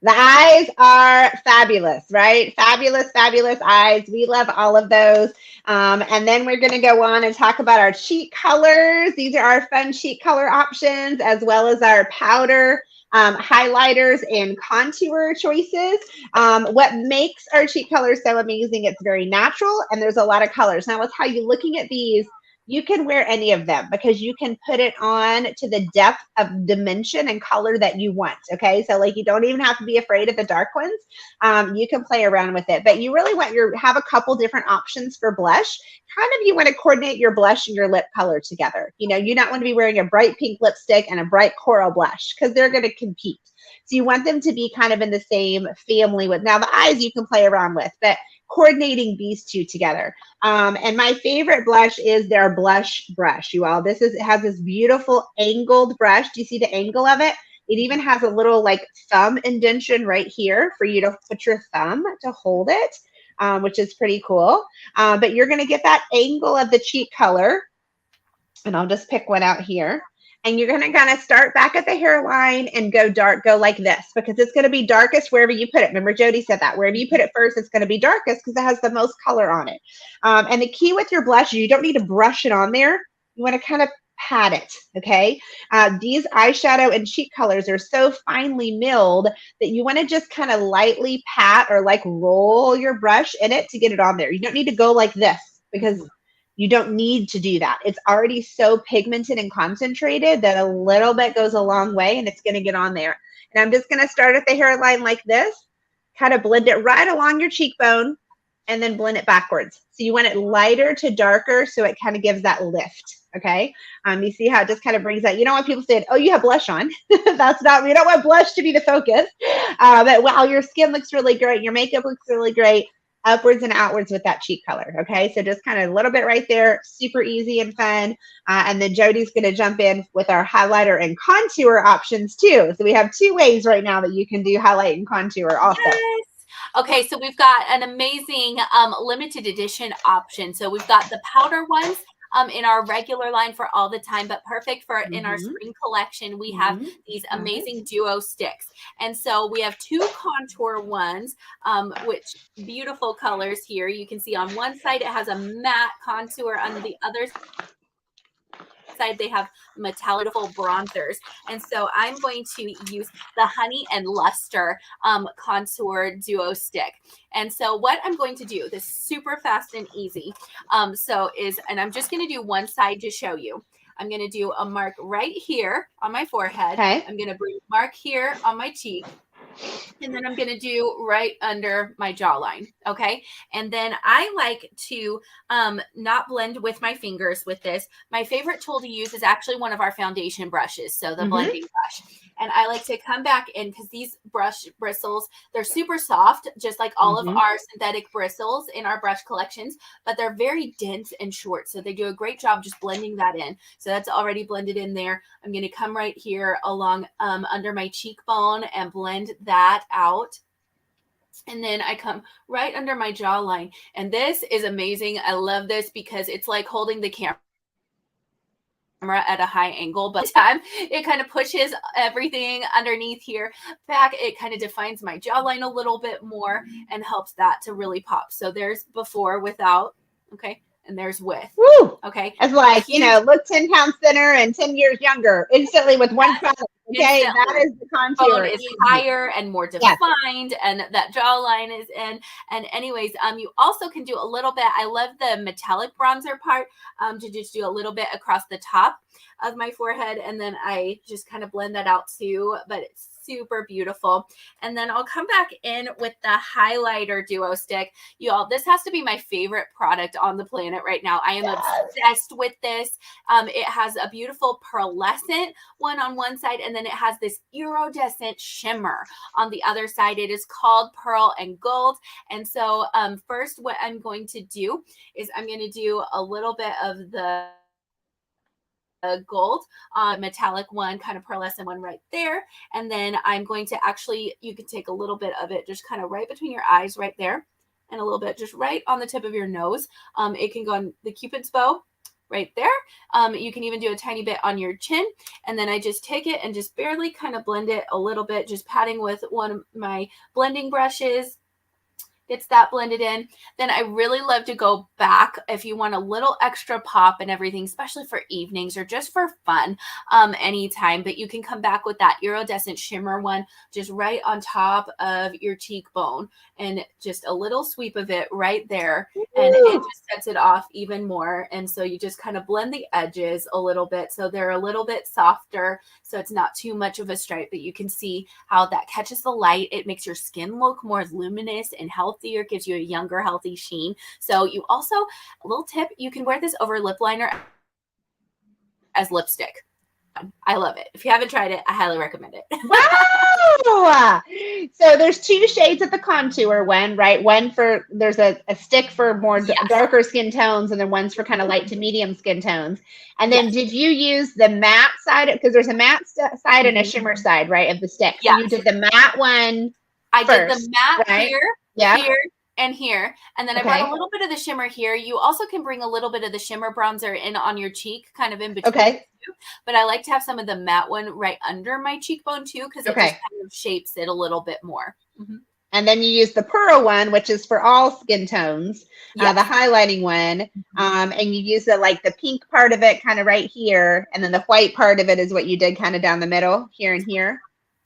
the eyes are fabulous, right? Fabulous eyes. We love all of those. And then we're going to go on and talk about our cheek colors. These are our fun cheek color options, as well as our powder highlighters and contour choices. What makes our cheek colors so amazing, it's very natural, and there's a lot of colors. Now, with how you're looking at these, you can wear any of them because you can put it on to the depth of dimension and color that you want. Okay. So like, you don't even have to be afraid of the dark ones. You can play around with it, but you really want have a couple different options for blush. Kind of, you want to coordinate your blush and your lip color together. You know, you don't want to be wearing a bright pink lipstick and a bright coral blush because they're going to compete. So you want them to be kind of in the same family with, now the eyes you can play around with, but coordinating these two together. And my favorite blush is their blush brush, you all. It has this beautiful angled brush. Do you see the angle of it? It even has a little like thumb indentation right here for you to put your thumb to hold it, which is pretty cool. But you're going to get that angle of the cheek color. And I'll just pick one out here. And you're going to kind of start back at the hairline and go dark, go like this, because it's going to be darkest wherever you put it. Remember, Jody said that wherever you put it first, it's going to be darkest because it has the most color on it. And the key with your blush, you don't need to brush it on there. You want to kind of pat it, okay? These eyeshadow and cheek colors are so finely milled that you want to just kind of lightly pat or like roll your brush in it to get it on there. You don't need to go like this because you don't need to do that. It's already so pigmented and concentrated that a little bit goes a long way and it's going to get on there. And I'm just going to start at the hairline like this, kind of blend it right along your cheekbone and then blend it backwards. So you want it lighter to darker so it kind of gives that lift. Okay. You see how it just kind of brings that, you don't want people saying, oh, you have blush on. That's not, we don't want blush to be the focus. But wow, your skin looks really great. Your makeup looks really great. Upwards and outwards with that cheek color. Okay, so just kind of a little bit right there, super easy and fun. And then Jody's going to jump in with our highlighter and contour options too. So we have two ways right now that you can do highlight and contour also. Yes. Okay, so we've got an amazing limited edition option. So we've got the powder ones in our regular line for all the time, but perfect for in our spring collection. We have these amazing duo sticks. And so we have two contour ones, which beautiful colors here. You can see on one side, it has a matte contour. On the other side, they have metallic beautiful bronzers. And so I'm going to use the Honey and Luster contour duo stick. And so what I'm going to do, this super fast and easy, and I'm just going to do one side to show you. I'm going to do a mark right here on my forehead. Okay. I'm going to bring a mark here on my cheek. And then I'm going to do right under my jawline. Okay. And then I like to not blend with my fingers with this. My favorite tool to use is actually one of our foundation brushes. So the blending brush. And I like to come back in because these brush bristles, they're super soft, just like all of our synthetic bristles in our brush collections, but they're very dense and short. So they do a great job just blending that in. So that's already blended in there. I'm going to come right here along under my cheekbone and blend that out. And then I come right under my jawline. And this is amazing. I love this because it's like holding the camera at a high angle, but time it kind of pushes everything underneath here back. It kind of defines my jawline a little bit more and helps that to really pop. So there's before, without, okay, and there's with. Woo! Okay. It's like, look 10 pounds thinner and 10 years younger instantly with one product. Okay, that is the contour. Is higher and more defined, and that jawline is in. And anyways, you also can do a little bit. I love the metallic bronzer part, to just do a little bit across the top of my forehead, and then I just kind of blend that out too. But it's super beautiful. And then I'll come back in with the highlighter duo stick. Y'all, this has to be my favorite product on the planet right now. I am obsessed with this. It has a beautiful pearlescent one on one side, and then it has this iridescent shimmer on the other side. It is called Pearl and Gold. And so first, what I'm going to do is I'm going to do a little bit of the gold metallic one, kind of pearlescent one right there. And then I'm going to actually, you can take a little bit of it just kind of right between your eyes right there, and a little bit just right on the tip of your nose. It can go on the Cupid's bow right there. You can even do a tiny bit on your chin. And then I just take it and just barely kind of blend it a little bit, just patting with one of my blending brushes. Gets that blended in. Then I really love to go back if you want a little extra pop and everything, especially for evenings or just for fun, anytime. But you can come back with that iridescent shimmer one just right on top of your cheekbone, and just a little sweep of it right there. And it just sets it off even more. And so you just kind of blend the edges a little bit so they're a little bit softer, so it's not too much of a stripe, but you can see how that catches the light. It makes your skin look more luminous and healthier, gives you a younger, healthy sheen. So you also, a little tip, you can wear this over lip liner as lipstick. I love it. If you haven't tried it, I highly recommend it. Wow! So there's two shades of the contour one, right? One for, there's a stick for more darker skin tones, and then one's for kind of light to medium skin tones. And then did you use the matte side? Because there's a matte side and a shimmer side, right, of the stick. So you did the matte one I first, did the matte right? here, and here. And then I brought a little bit of the shimmer here. You also can bring a little bit of the shimmer bronzer in on your cheek, kind of in between. Okay. But I like to have some of the matte one right under my cheekbone too, because it just kind of shapes it a little bit more. And then you use the pearl one, which is for all skin tones, the highlighting one. And you use the pink part of it kind of right here. And then the white part of it is what you did kind of down the middle here and here.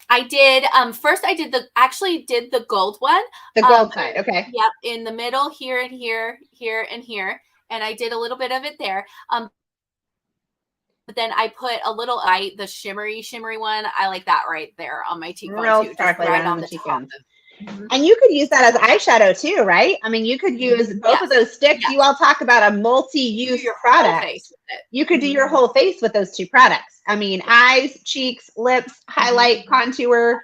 I did. First, I did the gold one. The gold side. Okay. Yep. In the middle, here and here, here and here. And I did a little bit of it there. But then I put a little the shimmery one. I like that right there on my cheekbone too. Just right on the cheekbone. And you could use that as eyeshadow too, right? I mean, you could use both of those sticks. You all talk about a multi-use product. You could do your whole face with those two products. I mean, eyes, cheeks, lips, highlight, contour,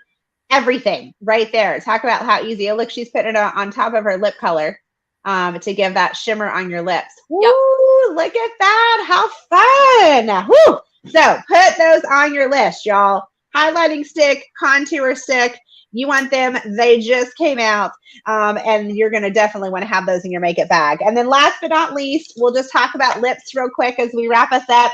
everything right there. Talk about how easy. Look, she's putting it on top of her lip color to give that shimmer on your lips. Woo, look at that. How fun. Woo. So put those on your list, y'all. Highlighting stick, contour stick. You want them, they just came out, and you're going to definitely want to have those in your makeup bag. And then last but not least, we'll just talk about lips real quick as we wrap us up.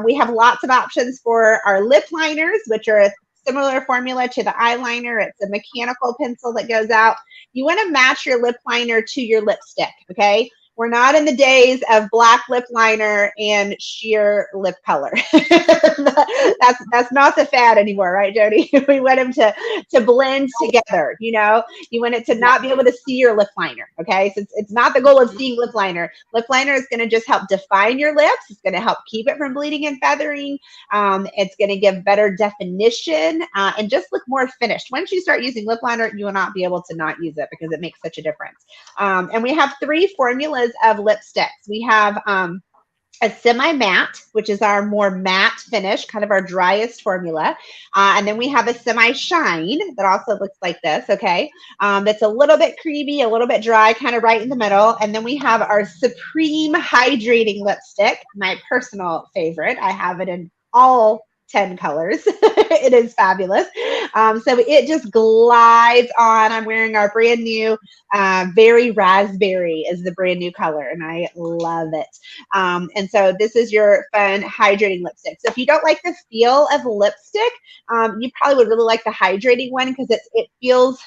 We have lots of options for our lip liners, which are a similar formula to the eyeliner. It's a mechanical pencil that goes out. You want to match your lip liner to your lipstick, okay? We're not in the days of black lip liner and sheer lip color. That's not the fad anymore, right, Jody? We want them to blend together. You know, you want it to not be able to see your lip liner. Okay, so it's not the goal of seeing lip liner. Lip liner is going to just help define your lips. It's going to help keep it from bleeding and feathering. It's going to give better definition and just look more finished. Once you start using lip liner, you will not be able to not use it because it makes such a difference. And we have 3 formulas of lipsticks. We have a semi-matte, which is our more matte finish, kind of our driest formula. And then we have a semi-shine that also looks like this, okay? That's a little bit creamy, a little bit dry, kind of right in the middle. And then we have our Supreme Hydrating Lipstick, my personal favorite. I have it in all 10 colors. It is fabulous. So it just glides on. I'm wearing our brand new Very Raspberry is the brand new color, and I love it. And so this is your fun hydrating lipstick. So if you don't like the feel of lipstick, you probably would really like the hydrating one because it feels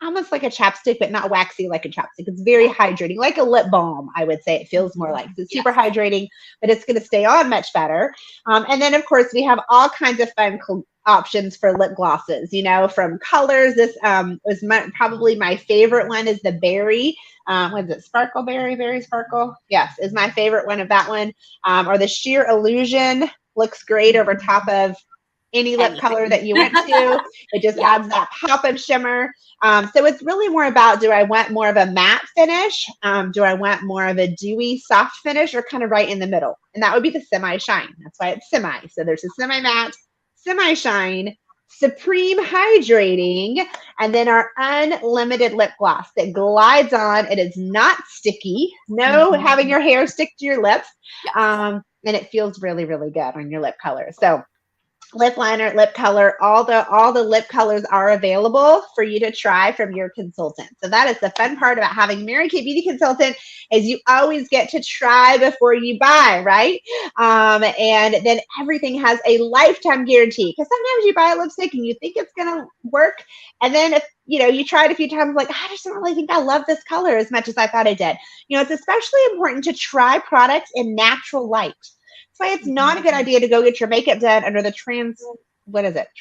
almost like a chapstick, but not waxy like a chapstick. It's very hydrating, like a lip balm, I would say. It feels more like. It's super hydrating, but it's going to stay on much better. And then, of course, we have all kinds of fun options for lip glosses, you know, from colors. This was probably my favorite one is the berry. What is it? Sparkle Berry? Berry Sparkle? Yes, is my favorite one of that one. Or the Sheer Illusion looks great over top of any lip color that you went to. It just adds that pop of shimmer. So it's really more about, do I want more of a matte finish? Do I want more of a dewy soft finish, or kind of right in the middle? And that would be the semi-shine. That's why it's semi. So there's a semi-matte, semi-shine, Supreme Hydrating, and then our unlimited lip gloss that glides on. It is not sticky. No having your hair stick to your lips. And it feels really, really good on your lip color. So lip liner, lip color, all the lip colors are available for you to try from your consultant. So that is the fun part about having Mary Kay Beauty Consultant, is you always get to try before you buy, right? And then everything has a lifetime guarantee, because sometimes you buy a lipstick and you think it's gonna work, and then if you try it a few times, like, I just don't really think I love this color as much as I thought I did. It's especially important to try products in natural light. That's why it's not a good idea to go get your makeup done under the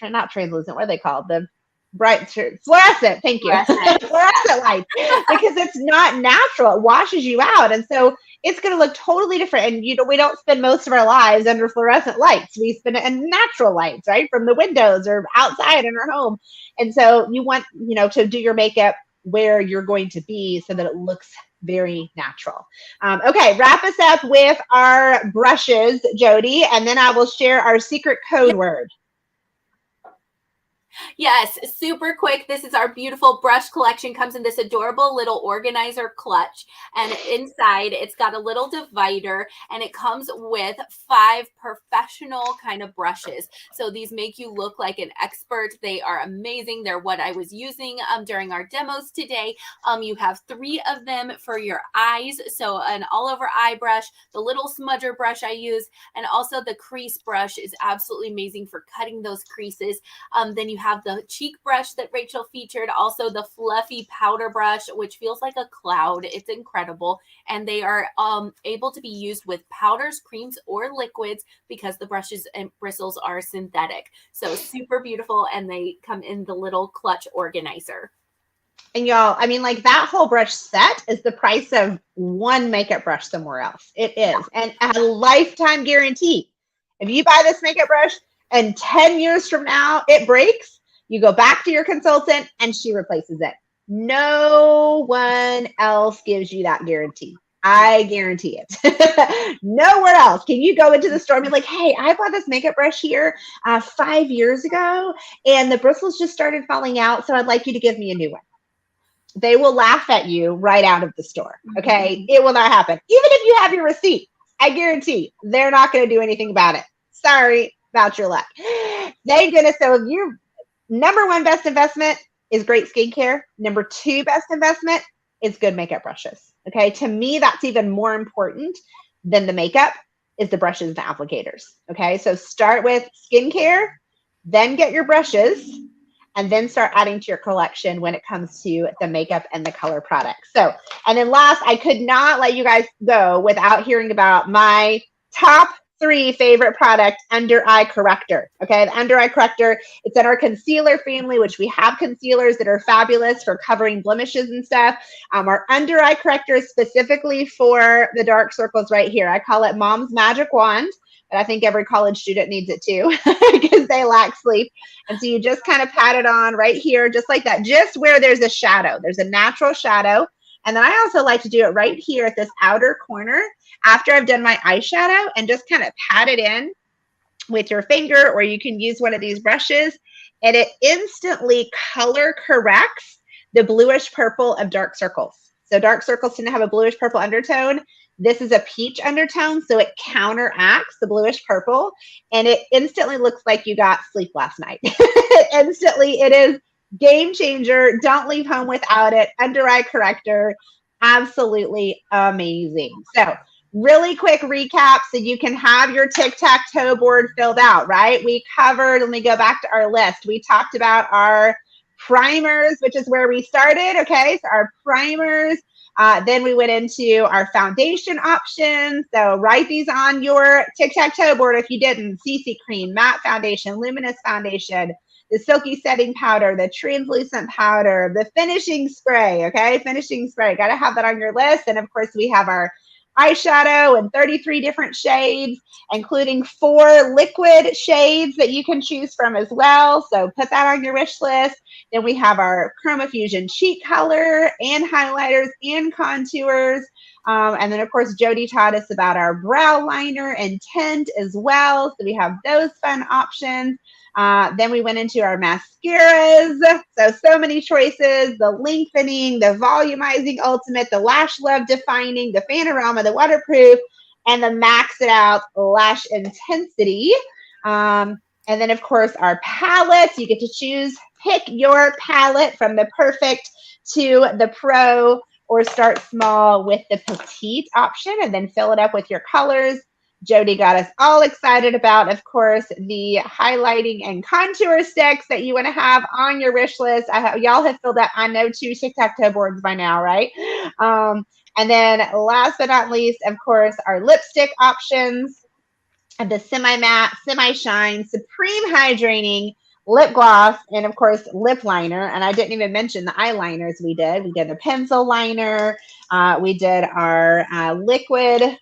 not translucent, what are they called? The bright fluorescent, thank you. Fluorescent light, because it's not natural. It washes you out. And so it's going to look totally different. And we don't spend most of our lives under fluorescent lights. We spend it in natural lights, right? From the windows or outside in our home. And so you want, to do your makeup where you're going to be so that it looks very natural. Okay, wrap us up with our brushes, Jody, and then I will share our secret code word. Yes, super quick. This is our beautiful brush collection. Comes in this adorable little organizer clutch, and inside it's got a little divider, and it comes with 5 professional kind of brushes. So these make you look like an expert. They are amazing. They're what I was using during our demos today. You have 3 of them for your eyes. So an all over eye brush, the little smudger brush I use, and also the crease brush is absolutely amazing for cutting those creases. Then you have the cheek brush that Rachel featured, also the fluffy powder brush, which feels like a cloud. It's incredible. And they are able to be used with powders, creams, or liquids because the brushes and bristles are synthetic. So super beautiful. And they come in the little clutch organizer. And y'all, that whole brush set is the price of one makeup brush somewhere else. It is. And a lifetime guarantee. If you buy this makeup brush and 10 years from now it breaks, you go back to your consultant and she replaces it. No one else gives you that guarantee. I guarantee it. Nowhere else can you go into the store and be like, hey, I bought this makeup brush here 5 years ago and the bristles just started falling out, so I'd like you to give me a new one. They will laugh at you right out of the store. Okay. It will not happen. Even if you have your receipt, I guarantee they're not going to do anything about it. Sorry about your luck. Thank goodness. So if your number 1 best investment is great skincare, number 2 best investment is good makeup brushes. Okay. To me, that's even more important than the makeup is the brushes and the applicators. Okay. So start with skincare, then get your brushes. and then start adding to your collection when it comes to the makeup and the color products. So, and then last, I could not let you guys go without hearing about my top 3 favorite product, under eye corrector. Okay, the under eye corrector, it's in our concealer family, which we have concealers that are fabulous for covering blemishes and stuff. Our under eye corrector is specifically for the dark circles right here. I call it Mom's Magic Wand, but I think every college student needs it too because they lack sleep. And so you just kind of pat it on right here, just like that, just where there's a shadow. There's a natural shadow. And then I also like to do it right here at this outer corner after I've done my eyeshadow, and just kind of pat it in with your finger, or you can use one of these brushes, and it instantly color corrects the bluish purple of dark circles. So dark circles tend to have a bluish purple undertone. This is a peach undertone, so it counteracts the bluish purple, and it instantly looks like you got sleep last night. Instantly, it is game changer. Don't leave home without it. Under eye corrector, absolutely amazing. So really quick recap so you can have your tic-tac-toe board filled out, right? We covered, let me go back to our list. We talked about our primers, which is where we started, okay? So our primers, then we went into our foundation options. So write these on your tic-tac-toe board if you didn't. CC cream, matte foundation, luminous foundation, the silky setting powder, the translucent powder, the finishing spray, okay? Finishing spray, got to have that on your list. And of course, we have our eyeshadow in 33 different shades, including 4 liquid shades that you can choose from as well. So put that on your wish list. Then we have our Chroma Fusion cheek color and highlighters and contours. And then, of course, Jody taught us about our brow liner and tint as well. So we have those fun options. Then we went into our mascaras. So many choices: the lengthening, the volumizing ultimate, the lash love defining, the panorama, the waterproof, and the max it out lash intensity. And then, of course, our palettes. You get to choose, pick your palette from the perfect to the pro, or start small with the petite option and then fill it up with your colors. Jody got us all excited about, of course, the highlighting and contour sticks that you want to have on your wish list. Y'all have filled out, I know, 2 tic-tac-toe boards by now, right? And then last but not least, of course, our lipstick options, the semi-matte, semi-shine, supreme hydrating, lip gloss, and of course, lip liner. And I didn't even mention the eyeliners we did. We did a pencil liner. We did our liquid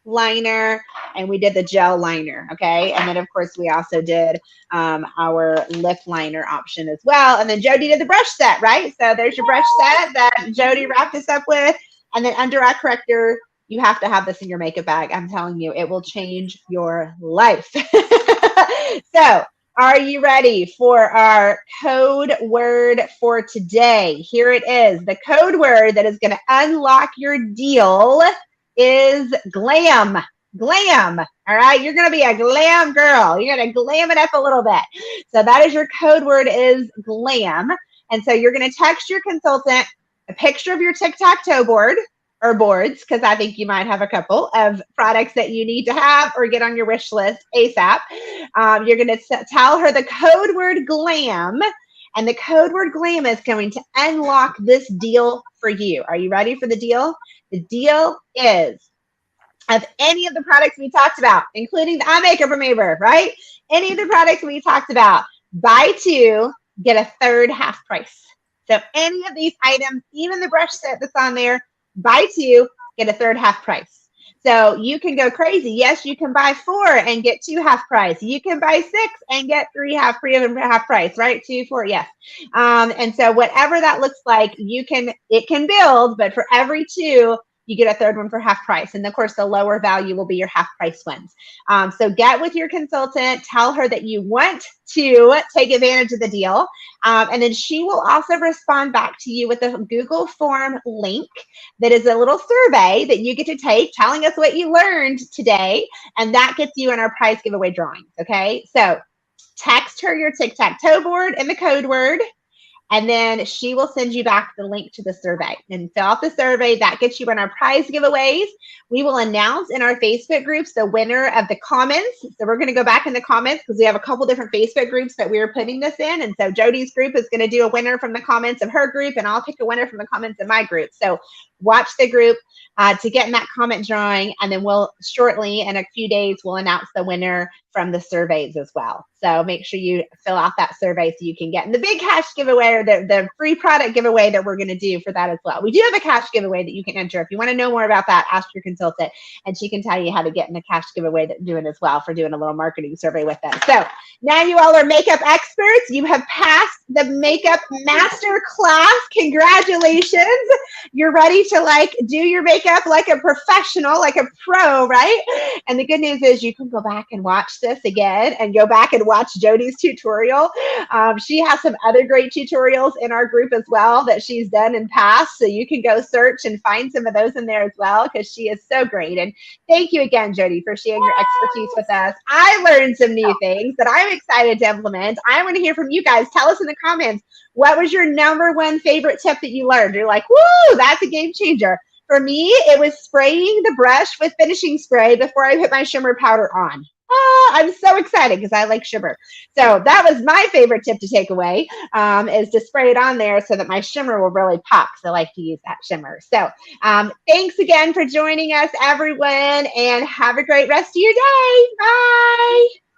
liner, and we did the gel liner, okay? And then, of course, we also did our lip liner option as well. And then Jody did the brush set, right? So there's your brush set that Jody wrapped us up with. And then under eye corrector, you have to have this in your makeup bag. I'm telling you, it will change your life. So, are you ready for our code word for today? Here it is. The code word that is going to unlock your deal is glam. Glam. All right. You're going to be a glam girl. You're going to glam it up a little bit. So that is your code word, is glam. And so you're going to text your consultant a picture of your tic-tac-toe board or boards, because I think you might have a couple of products that you need to have or get on your wish list ASAP. You're going to tell her the code word glam, and the code word glam is going to unlock this deal for you. Are you ready for the deal? The deal is, of any of the products we talked about, including the eye makeup remover, right? Any of the products we talked about, buy 2, get a third half price. So any of these items, even the brush set that's on there, buy 2, get a third half price. So you can go crazy. Yes, you can buy 4 and get 2 half price. You can buy 6 and get 3 half price, right? 2, 4, yes. And so whatever that looks like, it can build, but for every 2, you get a third one for half price. And of course, the lower value will be your half price ones. So get with your consultant, tell her that you want to take advantage of the deal. And then she will also respond back to you with a Google form link that is a little survey that you get to take, telling us what you learned today. And that gets you in our prize giveaway drawings. Okay. So text her your tic-tac-toe board and the code word, And then she will send you back the link to the survey and fill out the survey. That gets you in our prize giveaways. We will announce in our Facebook groups the winner of the comments. So we're going to go back in the comments because we have a couple different Facebook groups that we are putting this in. And so Jody's group is going to do a winner from the comments of her group, and I'll pick a winner from the comments of my group. So watch the group to get in that comment drawing, and then we'll shortly, in a few days, we'll announce the winner from the surveys as well. So make sure you fill out that survey so you can get in the big cash giveaway, or the free product giveaway that we're going to do for that as well. We do have a cash giveaway that you can enter. If you want to know more about that, ask your consultant, and she can tell you how to get in the cash giveaway that we're doing as well for doing a little marketing survey with them. So now you all are makeup experts. You have passed the makeup master class. Congratulations. You're ready to do your makeup like a professional, like a pro, right? And the good news is you can go back and watch this again and go back and watch Jody's tutorial. She has some other great tutorials in our group as well that she's done in past. So you can go search and find some of those in there as well, because she is so great. And thank you again, Jody, for sharing your expertise with us. I learned some new things that I'm excited to implement. I want to hear from you guys. Tell us in the comments, what was your number one favorite tip that you learned? You're like, woo, that's a game changer. For me, it was spraying the brush with finishing spray before I put my shimmer powder on. I'm so excited because I like shimmer. So that was my favorite tip to take away, is to spray it on there so that my shimmer will really pop, because I like to use that shimmer. So thanks again for joining us, everyone, and have a great rest of your day. Bye.